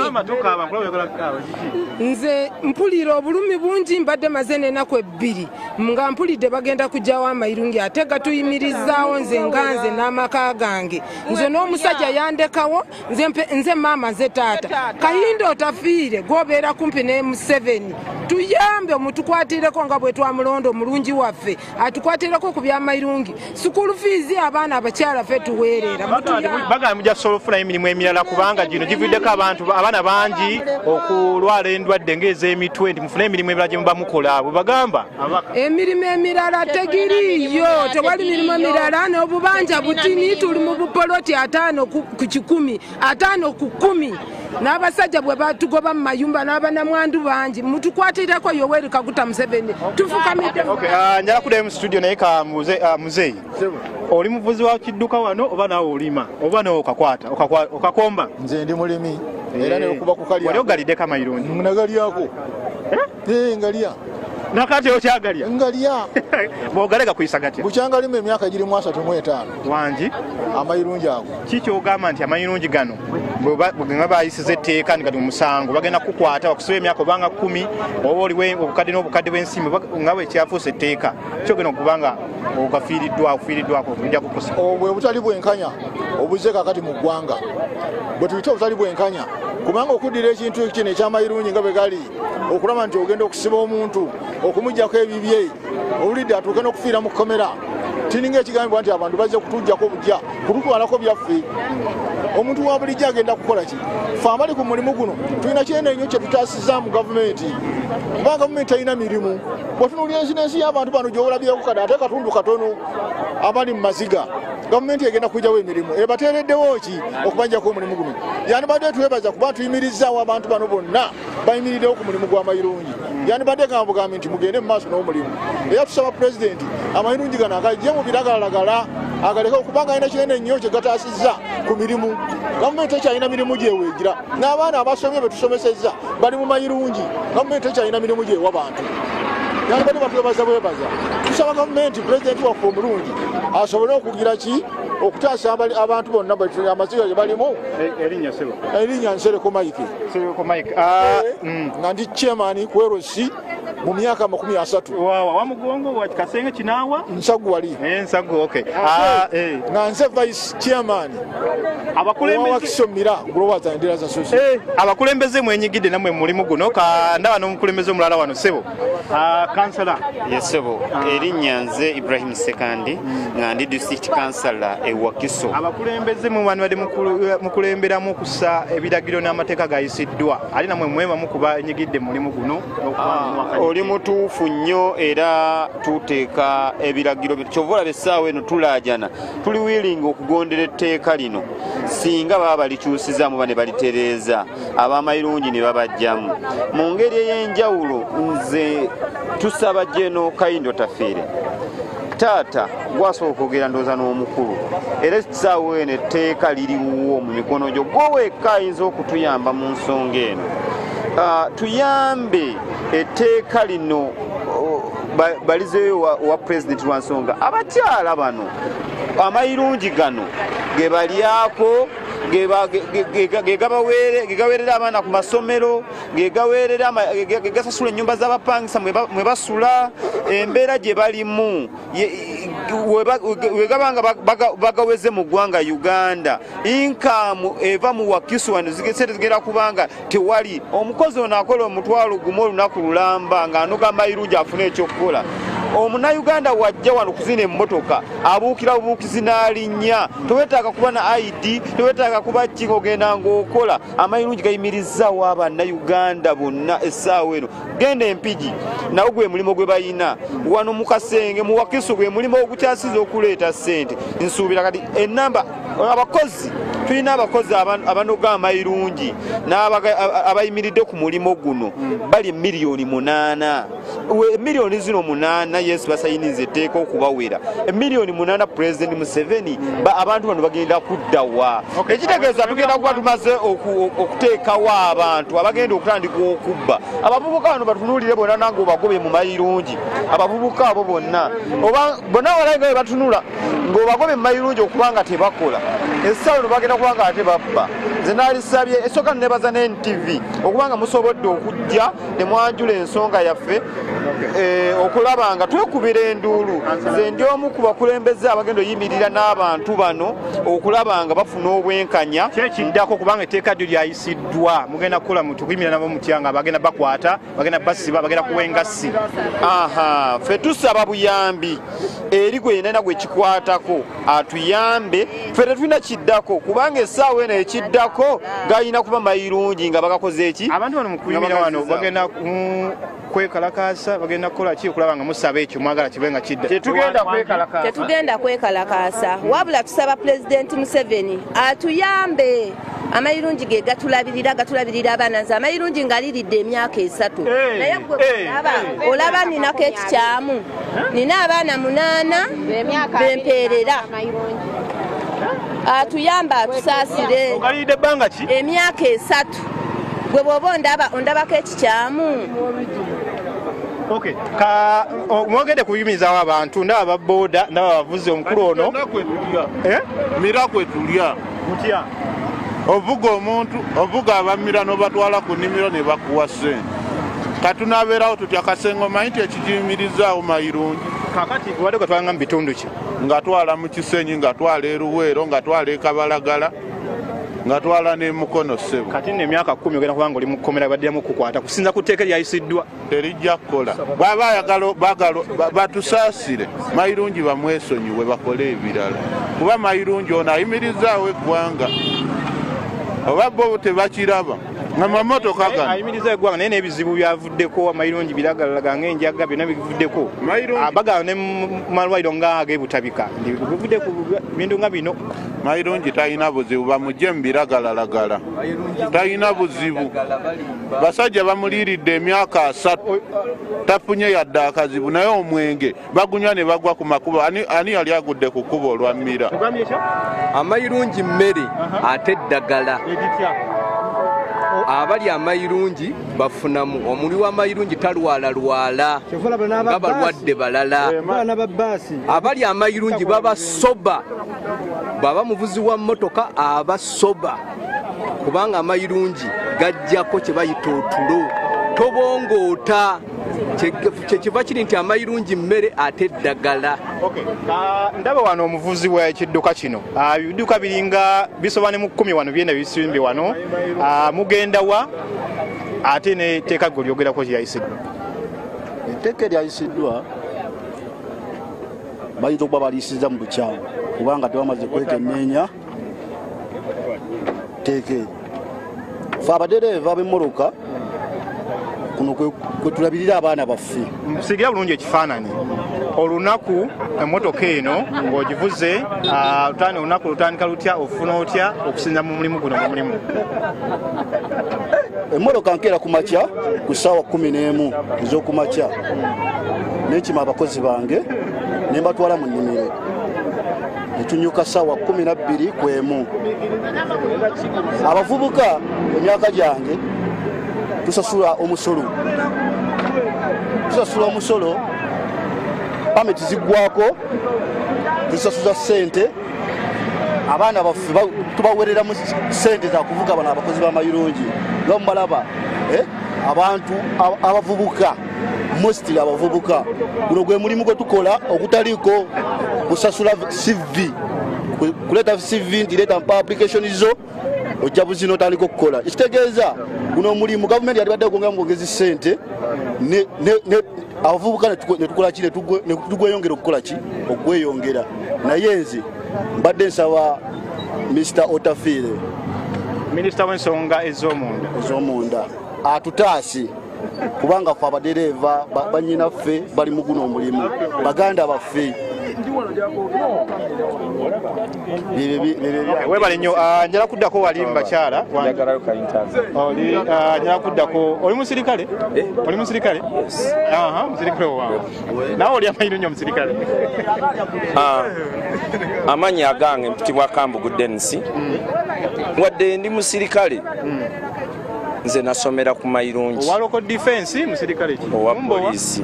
Nze mpulira obulumi bungi mbadde maze n'ennaku ebbiri nga mpulidde bagenda kujjawo amayirungi ate gatuyimirizaawo nze nganze n'amaka gange nze n'omusajja yandekawo nze maama nze taata kayindo otafiire gobeera kumpi ne Museveni tuyambe omutukwatireko nga bwe twamulondo omulungi waffe atukwatireko ku by'amayirungi sukulu fiizi abaana abakyala ffe tuweerera bagamba mujja kusobola okufuna emirimu emirala kubanga gino gividdeko abaana bangi okulwala endwadde ng'ez'emitwe nti mufune emirimu emirala gye muba mukola bwe bagamba. Emirimu emirala tegiriyo tewali mirimu emirala n'obubanja butini tuli mu bupoloti 5 ku 100 5 ku 10 n'abasajja bwe batugoba mu mayumba n'abanamwandu bangi mutukwatireko Yoweri Kaguta Museveni tufukamidde. Njala kuddayo mu studio naye ka muzeeyi oli muvuzi wa kidduka wano oba naawe olima oba nawe okakomba? Nze ndi mulimi era ne kuba kukalya. Oli ogaliddeko amayirungi? Nagalyako. Ngalya. Nakati okyagalya? Ngalya. Bw'ogalega kuyisa gatya? Bukyangalima emyaka giri mu 35. Wangi? Amayirungi ago. Kiki ogamba nti amayirungi gano bwe bayisiza etteeka nga musango bagenda kukwata bakusiba emyaka obanga 10 oba oliwe obukadde n'obukadde bw'ensimbi nga bwe kyafuusa etteeka kyogenda okubanga ofiiriddwako ojja kukosa? Obwe butali bwenkanya obuze kakati mu ggwanga bwe tuyita obutali bwenkanya kubanga okuddira ekintu kino ekyamayirungi nga bwe gali okulaba nti ogenda okusiba omuntu okumugjako ebibye owulidde atuuke n'okufiira mu kkomera tininga ekigambibwa nti abantu bazze kutujjako bujja kututwalako byaffe. Omuntu wa bulijjo agenda kukola ki? Ffe abali ku mulimu guno tulina kyenenyo kye tutaasizza mu gavumenti kubanga gavumenti talina mirimu. Bw'otunuulira ensi y'abantu bano gy'olabyeku kati ate katundu katono abali mu maziga gavumenti egenda kujjawo emirimu ebateereddewo ki okubanjako omulimu guno. Yandibadde twebaza kuba tuyimirizzaawo abantu bano bonna bayimiriddewo ku mulimu gw'amayirungi. Yandibadde gambugambi nti mugende mu maaso n'omulimu era tusaba Pulezidenti amayirungi gano agajje mu biragalalagala agaleke okubanga alina kyenennyo kye gataasizza ku mirimu. Gavumenti tekyalina mirimu gyeweegira n'abaana abasomye be tusomesezza bali mu mayirungi gavumenti tekyalina mirimu gyewa bantu. Yandibadde batwebaza bwebaza tusaba gavumenti Pulezidenti waffe omulungi asobole okugira ki okutaasa abantu bonna amaziga ge balimu. Erinnya Nsereko Mike nga ndi chairman ku LC mu myaka 30. Wa mugongo wa Kasenge kinawa Nsagu wali. Nsagu okay. Nga nze vice chairman. Abakulembeze wa Kisomira Growers and Dealers Association. Abakulembeze mwenyigidde namwe mulimu guno ka ndaba n'omukulembeze omulala wano sebo. Kansala. Yes sebo. Erinnya nze Ibrahim Sekandi nga ndi district councillor e Wakiso. Abakulembeze mu bantu bali mukulemberamu kussa ebiragiro n'amateeka gayisiddwa. Ali namwe mwema mukuba nyigidde mulimu guno. Oli mutuufu nnyo era tuteeka ebiragiro kyova besaawe eno tulaajana tuli willing okugondera etteeka lino singa baba balikyusizaamu bane balitereeza ab'amayirungi ne babajjamu mu ngeri ey'enjawulo nze tusaba Jeno Kaindo Tafere taata gwasooka okwogera ndooza n'omukulu era essaawa eno etteeka liriwo mu mikono gyo gwewekka ayinza okutuyamba mu nsonga eno tuyambe etteeka lino balizeyo wa president lwansonga abakyala bano amayirungi gano ge balyako gegaweerera abaana ku masomero gegasasula ennyumba z'abapangisa mwe basula embeera gye balimu wegabanga bagaweze mu ggwanga Uganda income eva mu Wakiso wano zigera kubanga tewali omukozi ono akola omutwalo gumu olunaku lulamba ng'anoga amayirungi afuna ekyokukola Omunayuganda wajja wano kuzina emmotoka abuukira bubuukizi n'alinnya tewetaaga kuba na ID tewetaaga kuba kigogenda ng'okola amayirungi gayimirizaawo Abannayuganda bonna essaawa eno genda empigi nawo gwe mulimo gwe bayina wano mu Kasenge mu Wakiso gwe mulimo ogukyasiza okuleeta ssente nsuubira kati enamba abakozi tulina abakozi abanoga amayirungi abayimiridde ku mulimo guno bali miliyoni 8 miliyoni zino 8 yes basayinize etteeka okubawera miliyoni 8 President Museveni abantu bano bagenda kuddawa ekitegeeza tugenda kuba tumaze okuteekawo abantu abagenda okutandika okubba abavubuka bano batunuulire bonna nange obagobe mu mayirungi abavubuka abo bonna oba bonna walange batunula ng'obagobe mu mayirungi okubanga tebakola essaawa no bagenda kubanga ate babba nze naalisabye esooka nebaza ne NTV okubanga musobodde okujja ne mwanjula ensonga yaffe okulaba nga twekubira enduulu nze ndi omu ku bakulembeze abagenda oyimirira n'abantu bano okulaba nga bafuna obwenkanya kyekiddako kubanga etteeka lyo lyayisiddwa mugenda kukola tukuyimira nabo mutyanga bagenda bakwata bagenda basiba bagenda kuwengassi ffe tusaba buyambi eri gwe yenna gwe kikwatako atuyambe ffe tetulina kiddako kubanga essaawa eno ekiddako galina kuba mayirungi nga bagakoze eki abantu bano mukuyimira wano bagenda kwekalakaasa bagenda kukola ki okulaba nga musaba ekyo mwagala kibenga kidda tetugenda kwekalakaasa wabula tusaba President Museveni atuyambe amayirungi ge gatulabirira abaana nze amayirungi ngaliridde emyaka 3 naye olaba ninako ekikyamu nina abaana 8 bempeerera atuyamba atusaasire ogalidde ebbanga ki emyaka 3 gwe bw'oba ondabako ekikyamu Okay, mwogede kuyimirizawo abantu ndaba baboda ndaba bavuze omukulu ono mira kwetulya mutya ovuga omuntu ovuga abamira n'obatwala ku nnimiro ne bakuwa ssente katunabeerawo tutya Kasenge omanyi nti ekigiyimirizaawo mayirungi kakati wadde gatwala mu bitundu ki nga twala mu Kisenyi nga twala e Luweero nga twala e Kabalagala nga twala ne Mukono ssebo kati n'emyaka 10 ogenda kubanga oli mu kkomera baddiramu okukwata kusinza ku tteeka lyayisiddwa terijja kukola baba ayagala batusaasire mayirungi bamwesonyiwe bakole ebirala kuba mayirungi ono ayimirizaawo eggwanga oba bo tebakiraba ng'amamotoka gano ayimiriza eggwanga naye n'ebizibu byavuddeko amayirungi biragalaga ng'enjaga byonna bivuddeko abagala ne malwaliro ng'age Butabika bivuddeko bintu nga bino mayirungi talina buzibu bamugye mu biragalalagala talina buzibu basajja bamuliiridde emyaka 3 tafunye yadde akazibu naye omwenge bagunywa ne bagwa ku makubo ani yali agudde ku kkubo olwammira amayirungi mmere ate eddagala abali amayirungi bafunamu omuli w'amayirungi talwalalwala nga balwadde balala abali amayirungi babasoba baba muvuzi wa mmotoka abasoba kubanga amayirungi gajjako kye bayita otulo tobongoota kyekiva kiri nti amayirungi mmere ate eddagala. Ndaba wano omuvuzi w'ekidduka kino, ebidduka biringa bisoba ne mu 10 wano byenda bisimbye wano, mugenda wa ate n'etteeka gwe lyogerako lyayisiddwa? Etteeka eryayisiddwa bayinza okuba baliisiza mu bukyamu kubanga tebamaze kwekenneenya tteeka eryo. Ffe abadereeva b'emmoloka kuno kwe tulabirira abaana baffe. Sigira bulungi ekifaananyi olunaku emmotoka eno ng'ogivuze olunaku lutandika lutya ofuna otya okusinza mu mulimu guno mu mulimu? Emmotoka nkeera ku makya ku ssaawa 11 ez'okumakya nenkima abakozi bange ne mbatwala mu nnimiro ne tunyuka ssaawa 12 ku emu. Abavubuka emyaka gyange tusasula omusolo pameti ziggwako tusasuza ssente abaana baffe tubawerera mu ssente za kuvuga bano abakozi b'amayirungi nga mubalaba abantu abavubuka mostly abavubuka guno gwe mulimu gwe tukola okutaliko kusasula CV kuleta CV nti leta mpa application zo ojja buzino otandika okukola. Ekitegeeza guno omulimu gavumenti yali badde okwongera mu kwongeza ssente abavubuka ne tukola ki ne tugweyongera okukola ki okweyongera. Naye nze mbadde nsaba Mr. Otafiire, minisita w'ensonga ez'omunda atutaase kubanga ffe abadereeva bannyinaffe bali mu guno omulimu, baganda baffe. Webale nnyo. Njala kuddako wali mubakyala njala kuddako. Oli musirikale? Oli musirikale? Musirikale owange. Nawe oli amayiro nnyo musirikale? Amanyi agange mpitibwa Kambugu Dennis. Wadde ndi musirikale nze nasomera ku mayirungi. Owa local defense musirikale ki? Owa polisi.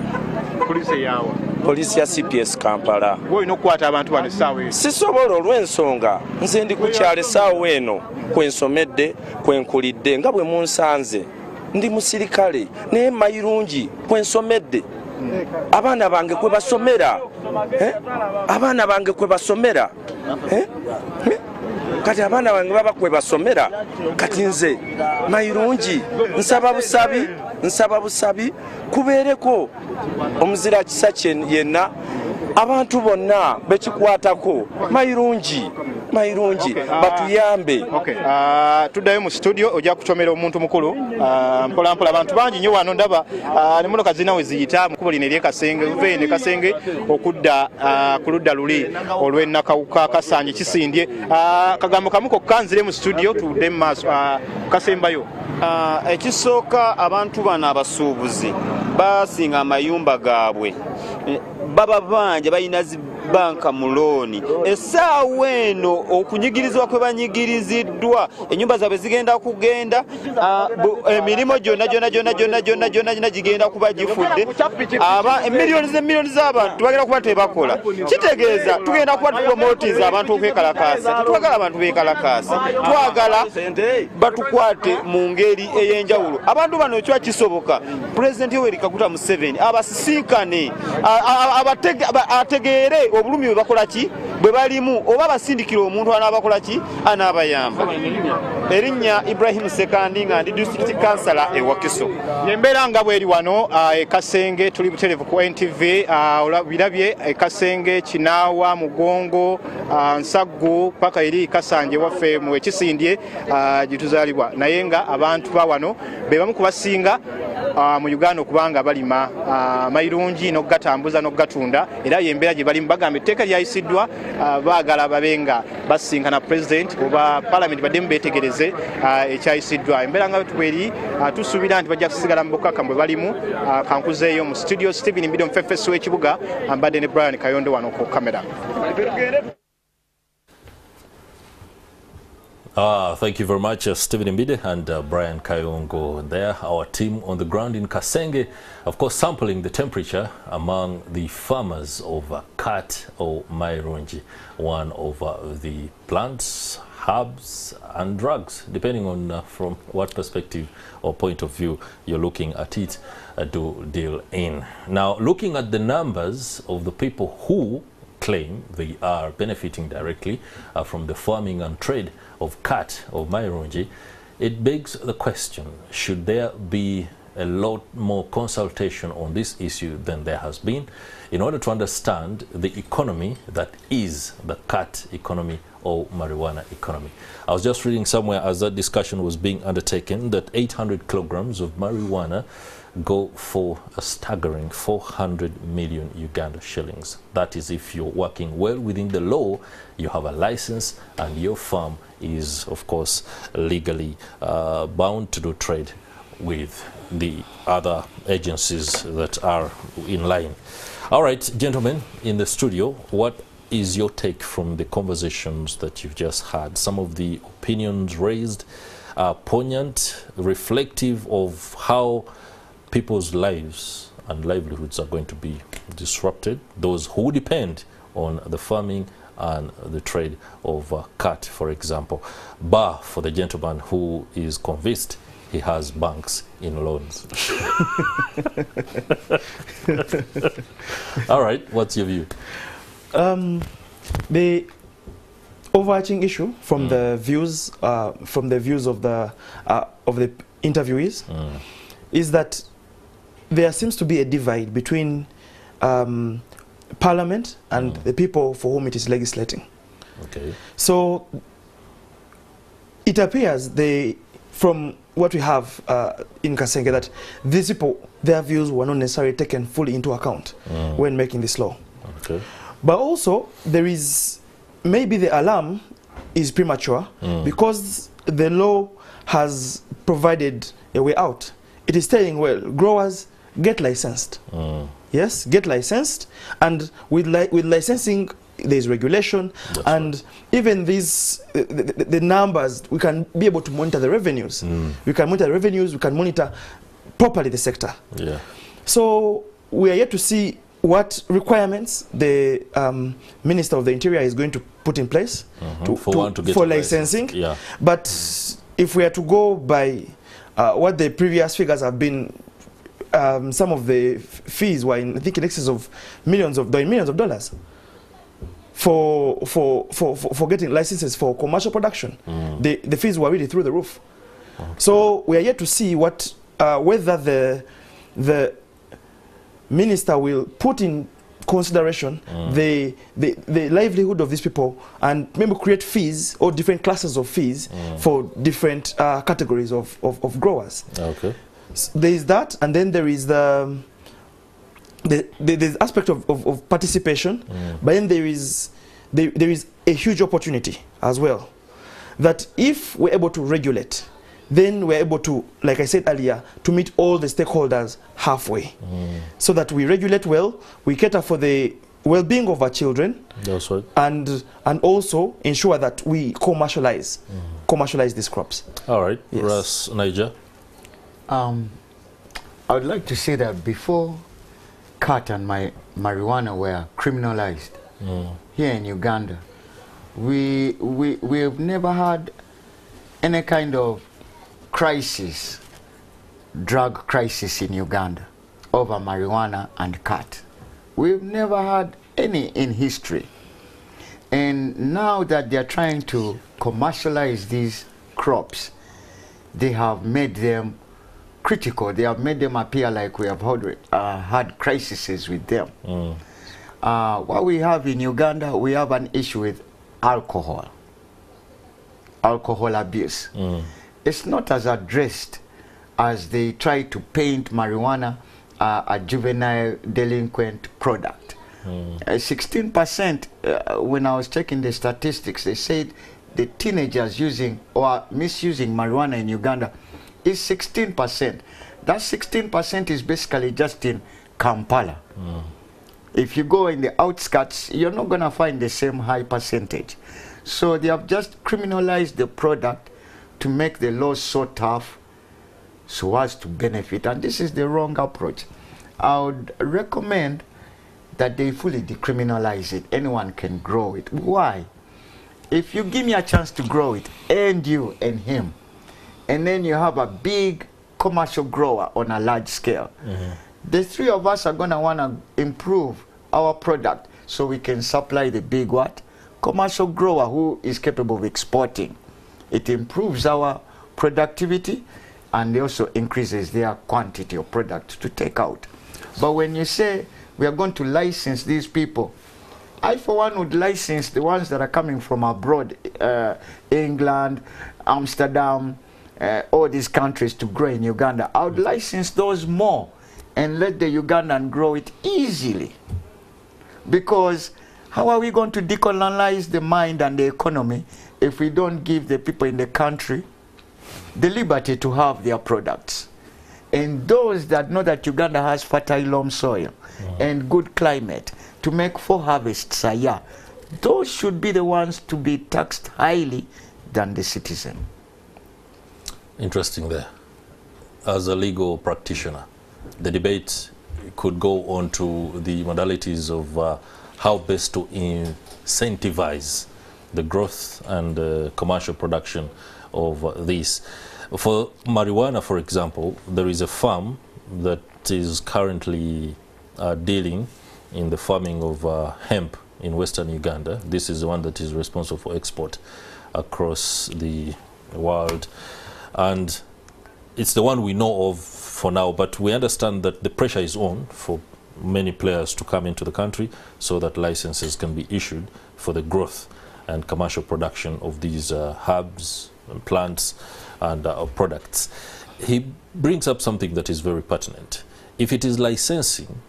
Polisi yawa? Polisi ya CPS Kampala. Olina okukwata abantu bano essaawa eno? Sisobola olw'ensonga nze ndi ku kyalo essaawa eno kwensomedde kwenkulidde nga bwe munsanze ndi musirikale naye mayirungi kwensomedde abaana bange kwe basomera abaana bange kwe basomera kati abaana bange baba kwe basomera kati nze mayirungi nsaba busabi kubeereko omuzira kisa yenna abantu bonna bekikwatako mayirungi batuyambe. Tuddayo mu studio ojja kutomera omuntu mukulu mpola mpola. Abantu bangi nnyo wano ndaba n'emmotoka zirina we ziyita mu kkubo lino ery'ekasenge luve ne kasenge okudda ku ludda luli olw'ennakawuka Kasanje kisindye. Kagambo kamu kokka nzire mu studio tudde mu maaso kasembayo. Ekisooka abantu bano abasuubuzi basinga amayumba gaabwe baba banje balina banka mulooni essaawa eno okunyigirizibwa kwe banyigiriziddwa ennyumba zaabwe zigenda kugenda emirimu gyonna gigenda kuba gifudde emiliyoni z'abantu tubagenda kuba tebakola. Kitegeeza tugenda kuba tupromotiza abantu okwekalakaasa. Tetwagala abantu beekalakaasa, twagala batukwate mu ngeri ey'enjawulo. Abantu bano ekiba kisoboka Pulezidenti Yoweri Kaguta Museveni abasisinkane ategeere obulumi bwe bakola ki bwe balimu oba basindikira omuntu anaabakola ki anaabayamba. Erinnya Ibrahim Sekandi nga ndi district councillor e Wakiso. Embeera nga bweri wano Kasenge tuli buterevu ku NTV birabye Kasenge Kinaawa Mugongo Nsaggu paka eri Kasanje waffe mu ekisindye gituzaalibwa naye nga abantu ba wano be bamu kubasinga mu Uganda okubanga balima mayirungi n'ogatambuza n'ogatunda era yembeera gye balimu bagamba etteeka lyayisiddwa baagala babenga basinkana President oba Parliament baddemu beetegereze ekyayisiddwa. Embeera nga bweri tusuubira nti bajja kusigala mu bukaka bwe balimu. Kankuzeeyo mu studio Stephen Mbido mufeffesi w'ekibuga mbadde ne Brian Kayondo wano ku kamera. Thank you very much, Stephen Mbide and Brian Kayongo there, our team on the ground in Kasenge, of course sampling the temperature among the farmers of Kat or Mairunji, one of the plants herbs and drugs, depending on from what perspective or point of view you're looking at it, do deal in. Now, looking at the numbers of the people who claim they are benefiting directly from the farming and trade of cat of Mairungi, it begs the question, should there be a lot more consultation on this issue than there has been in order to understand the economy that is the cat economy or marijuana economy? I was just reading somewhere as that discussion was being undertaken that 800 kilograms of marijuana go for a staggering 400 million Uganda shillings. That is if you're working well within the law, you have a license, and your farm is, of course, legally bound to do trade with the other agencies that are in line. All right, gentlemen in the studio, what is your take from the conversations that you've just had? Some of the opinions raised are poignant, reflective of how people's lives and livelihoods are going to be disrupted, those who depend on the farming and the trade of cat, for example. Bar for the gentleman who is convinced he has banks in loans. All right, what's your view? The overarching issue from the views of the interviewees is that there seems to be a divide between Parliament and the people for whom it is legislating. Okay. So it appears from what we have in Kasenge that these people, their views were not necessarily taken fully into account when making this law. Okay. But also there is maybe the alarm is premature because the law has provided a way out. It is saying, well, growers get licensed. Yes, get licensed, and with licensing there's regulation. That's and right. Even these the numbers, we can be able to monitor the revenues. We can monitor the revenues, we can monitor properly the sector. Yeah. So we are yet to see what requirements the Minister of the Interior is going to put in place for licensing. Yeah. But if we are to go by what the previous figures have been, some of the fees were I think in excess of millions of dollars for getting licenses for commercial production. The fees were really through the roof. Okay. So we are yet to see what whether the minister will put in consideration the livelihood of these people and maybe create fees or different classes of fees for different categories of growers. Okay. So there is that, and then there is the aspect of participation, but then there is a huge opportunity as well, that if we're able to regulate, then we're able to, like I said earlier, to meet all the stakeholders halfway, so that we regulate well, we cater for the well-being of our children. That's right. And also ensure that we commercialize these crops. All right. Yes. Ras Naija. I would like to say that before cat and marijuana were criminalized here in Uganda, we have never had any kind of crisis, drug crisis in Uganda over marijuana and cat. We've never had any in history. And now that they're trying to commercialize these crops, they have made them critical. They have made them appear like we have had crises with them. What we have in Uganda, we have an issue with alcohol abuse. It's not as addressed as they try to paint marijuana a juvenile delinquent product. 16%, when I was checking the statistics, they said the teenagers using or misusing marijuana in Uganda is 16%. That 16% is basically just in Kampala. If you go in the outskirts, you're not going to find the same high percentage. So they have just criminalized the product to make the law so tough so as to benefit. And this is the wrong approach. I would recommend that they fully decriminalize it. Anyone can grow it. Why? if you give me a chance to grow it, and you and him, and then you have a big commercial grower on a large scale, the three of us are going to want to improve our product so we can supply the big commercial grower who is capable of exporting. It improves our productivity and also increases their quantity of product to take out. But when you say we are going to license these people, I for one would license the ones that are coming from abroad, England, Amsterdam, all these countries to grow in Uganda. I would license those more and let the Ugandan grow it easily. Because how are we going to decolonize the mind and the economy if we don't give the people in the country the liberty to have their products? And those that know that Uganda has fertile loam soil and good climate to make 4 harvests a year, those should be the ones to be taxed highly than the citizen. Interesting there. As a legal practitioner, the debate could go on to the modalities of how best to incentivize the growth and commercial production of these. For marijuana, for example, there is a farm that is currently dealing in the farming of hemp in Western Uganda. This is the one that is responsible for export across the world. And it's the one we know of for now, but we understand that the pressure is on for many players to come into the country so that licenses can be issued for the growth and commercial production of these herbs and plants and products. He brings up something that is very pertinent. If it is licensing,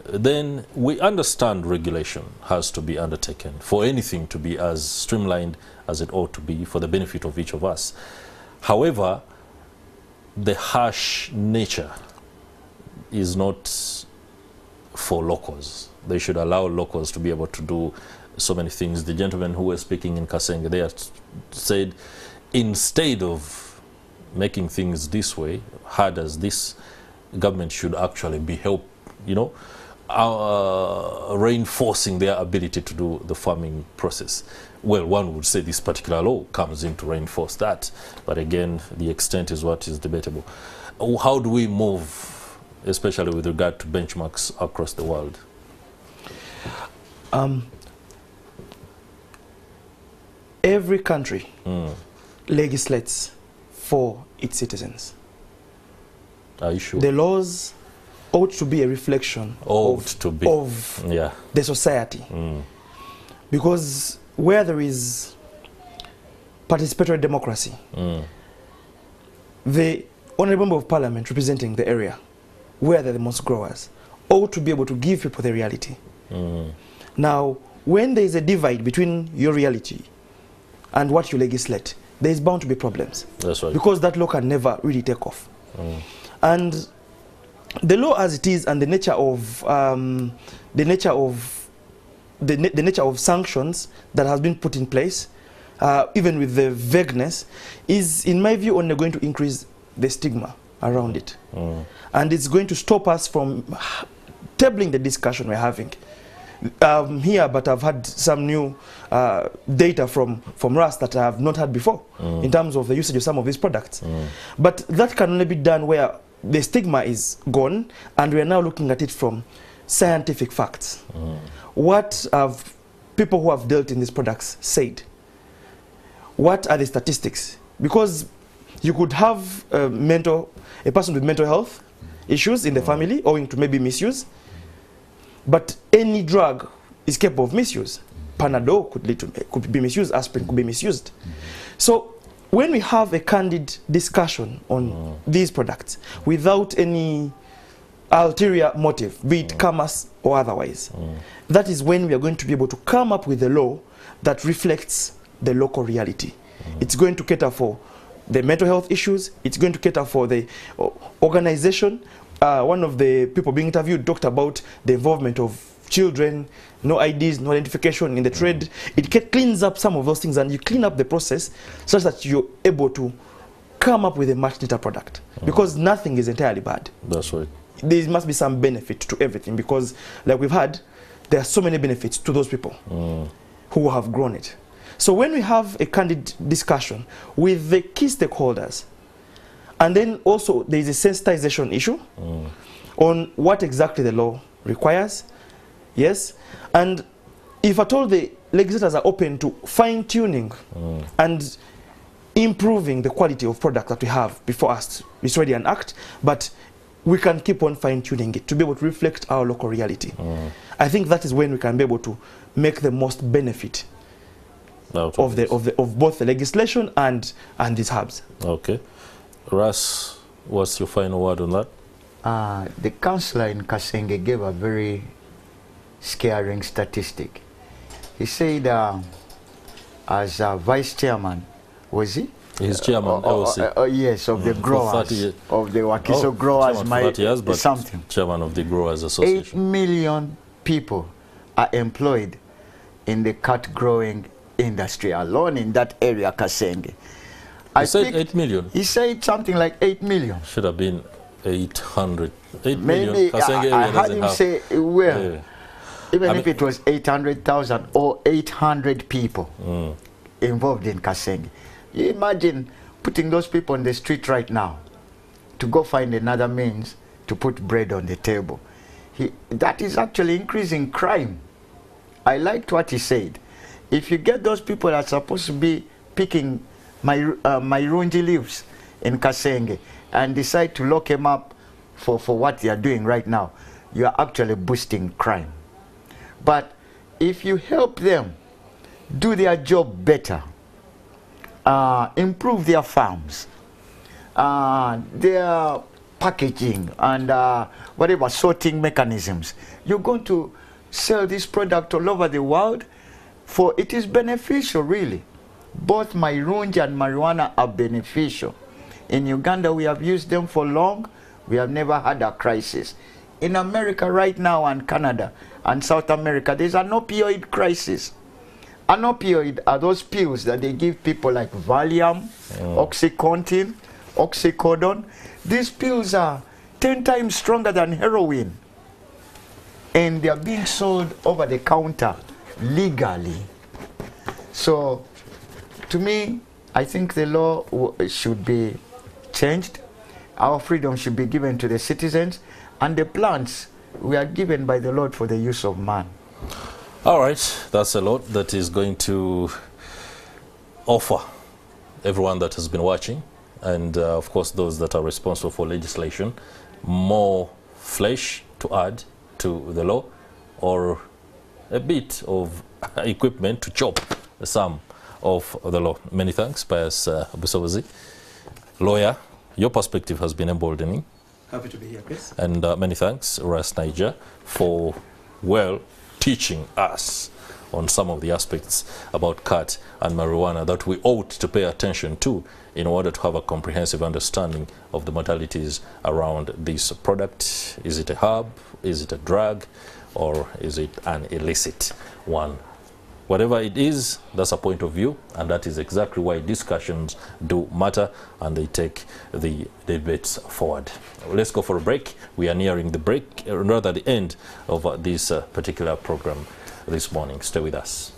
then we understand regulation has to be undertaken for anything to be as streamlined as it ought to be for the benefit of each of us. However, the harsh nature is not for locals. They should allow locals to be able to do so many things. The gentleman who was speaking in Kasenge there said, instead of making things this way, hard as this, government should actually be reinforcing their ability to do the farming process. Well, one would say this particular law comes in to reinforce that, but again, the extent is what is debatable. How do we move, especially with regard to benchmarks across the world? Every country legislates for its citizens. Are you sure? The laws ought to be a reflection of the society. Because where there is participatory democracy, the honorable member of parliament representing the area where they're the most growers ought to be able to give people the reality. Now, when there is a divide between your reality and what you legislate, there is bound to be problems. That's right. Because that law can never really take off. And the law as it is and the nature of sanctions that has been put in place, even with the vagueness, is in my view only going to increase the stigma around it. And it's going to stop us from tabling the discussion we're having here, but I've had some new data from Ras that I have not had before in terms of the usage of some of these products. But that can only be done where the stigma is gone and we are now looking at it from scientific facts. What have people who have dealt in these products said? What are the statistics? Because you could have a person with mental health issues in the family owing to maybe misuse, but any drug is capable of misuse. Panadol could be misused, aspirin could be misused. So when we have a candid discussion on these products without any ulterior motive, be it commerce or otherwise, that is when we are going to be able to come up with a law that reflects the local reality. It's going to cater for the mental health issues, it's going to cater for the organization. One of the people being interviewed talked about the involvement of children, no IDs, no identification in the trade. It cleans up some of those things and you clean up the process such that you're able to come up with a much neater product. Because nothing is entirely bad. That's right. There must be some benefit to everything because, like we've had, there are so many benefits to those people who have grown it. So when we have a candid discussion with the key stakeholders, and then also there is a sensitization issue on what exactly the law requires, yes, and if at all the legislators are open to fine-tuning and improving the quality of product that we have before us, it's already an act, but we can keep on fine-tuning it to be able to reflect our local reality. I think that is when we can be able to make the most benefit of both the legislation and these hubs. Okay. Ras, what's your final word on that? The councillor in Kasenge gave a very scaring statistic. He said, as a vice chairman, was he? He's chairman, yes, of the growers, of the Wakiso growers, something. Chairman of the Growers Association. 8 million people are employed in the cat growing industry alone in that area, Kasenge. He said 8 million? He said something like 8 million. Should have been 800. 8 Maybe million. I heard him say, well, even if it was 800,000 or 800 people involved in Kasenge. You imagine putting those people on the street right now to go find another means to put bread on the table. That is actually increasing crime. I liked what he said. If you get those people that are supposed to be picking Mairunji leaves in Kasenge and decide to lock him up for what they are doing right now, you are actually boosting crime. But if you help them do their job better, improve their farms, their packaging and whatever sorting mechanisms, you're going to sell this product all over the world, for it is beneficial really. Both Mairunji and marijuana are beneficial. In Uganda we have used them for long, we have never had a crisis. In America right now and Canada and South America, there's an opioid crisis. An opioid are those pills that they give people like Valium, Oxycontin, Oxycodone. These pills are 10 times stronger than heroin. And they are being sold over the counter legally. So, to me, I think the law should be changed. Our freedom should be given to the citizens. And the plants we are given by the Lord for the use of man. All right, that's a lot that is going to offer everyone that has been watching, and of course those that are responsible for legislation, more flesh to add to the law, or a bit of equipment to chop some of the law. Many thanks, Pius Busobozi. Lawyer, your perspective has been emboldening. Happy to be here, Chris. And many thanks, Ras Naija, for, well, teaching us on some of the aspects about cat and marijuana that we ought to pay attention to in order to have a comprehensive understanding of the modalities around this product. Is it a herb? Is it a drug? Or is it an illicit one? Whatever it is, that's a point of view, and that is exactly why discussions do matter and they take the debates forward. Let's go for a break. We are nearing the break, rather the end of this particular program this morning. Stay with us.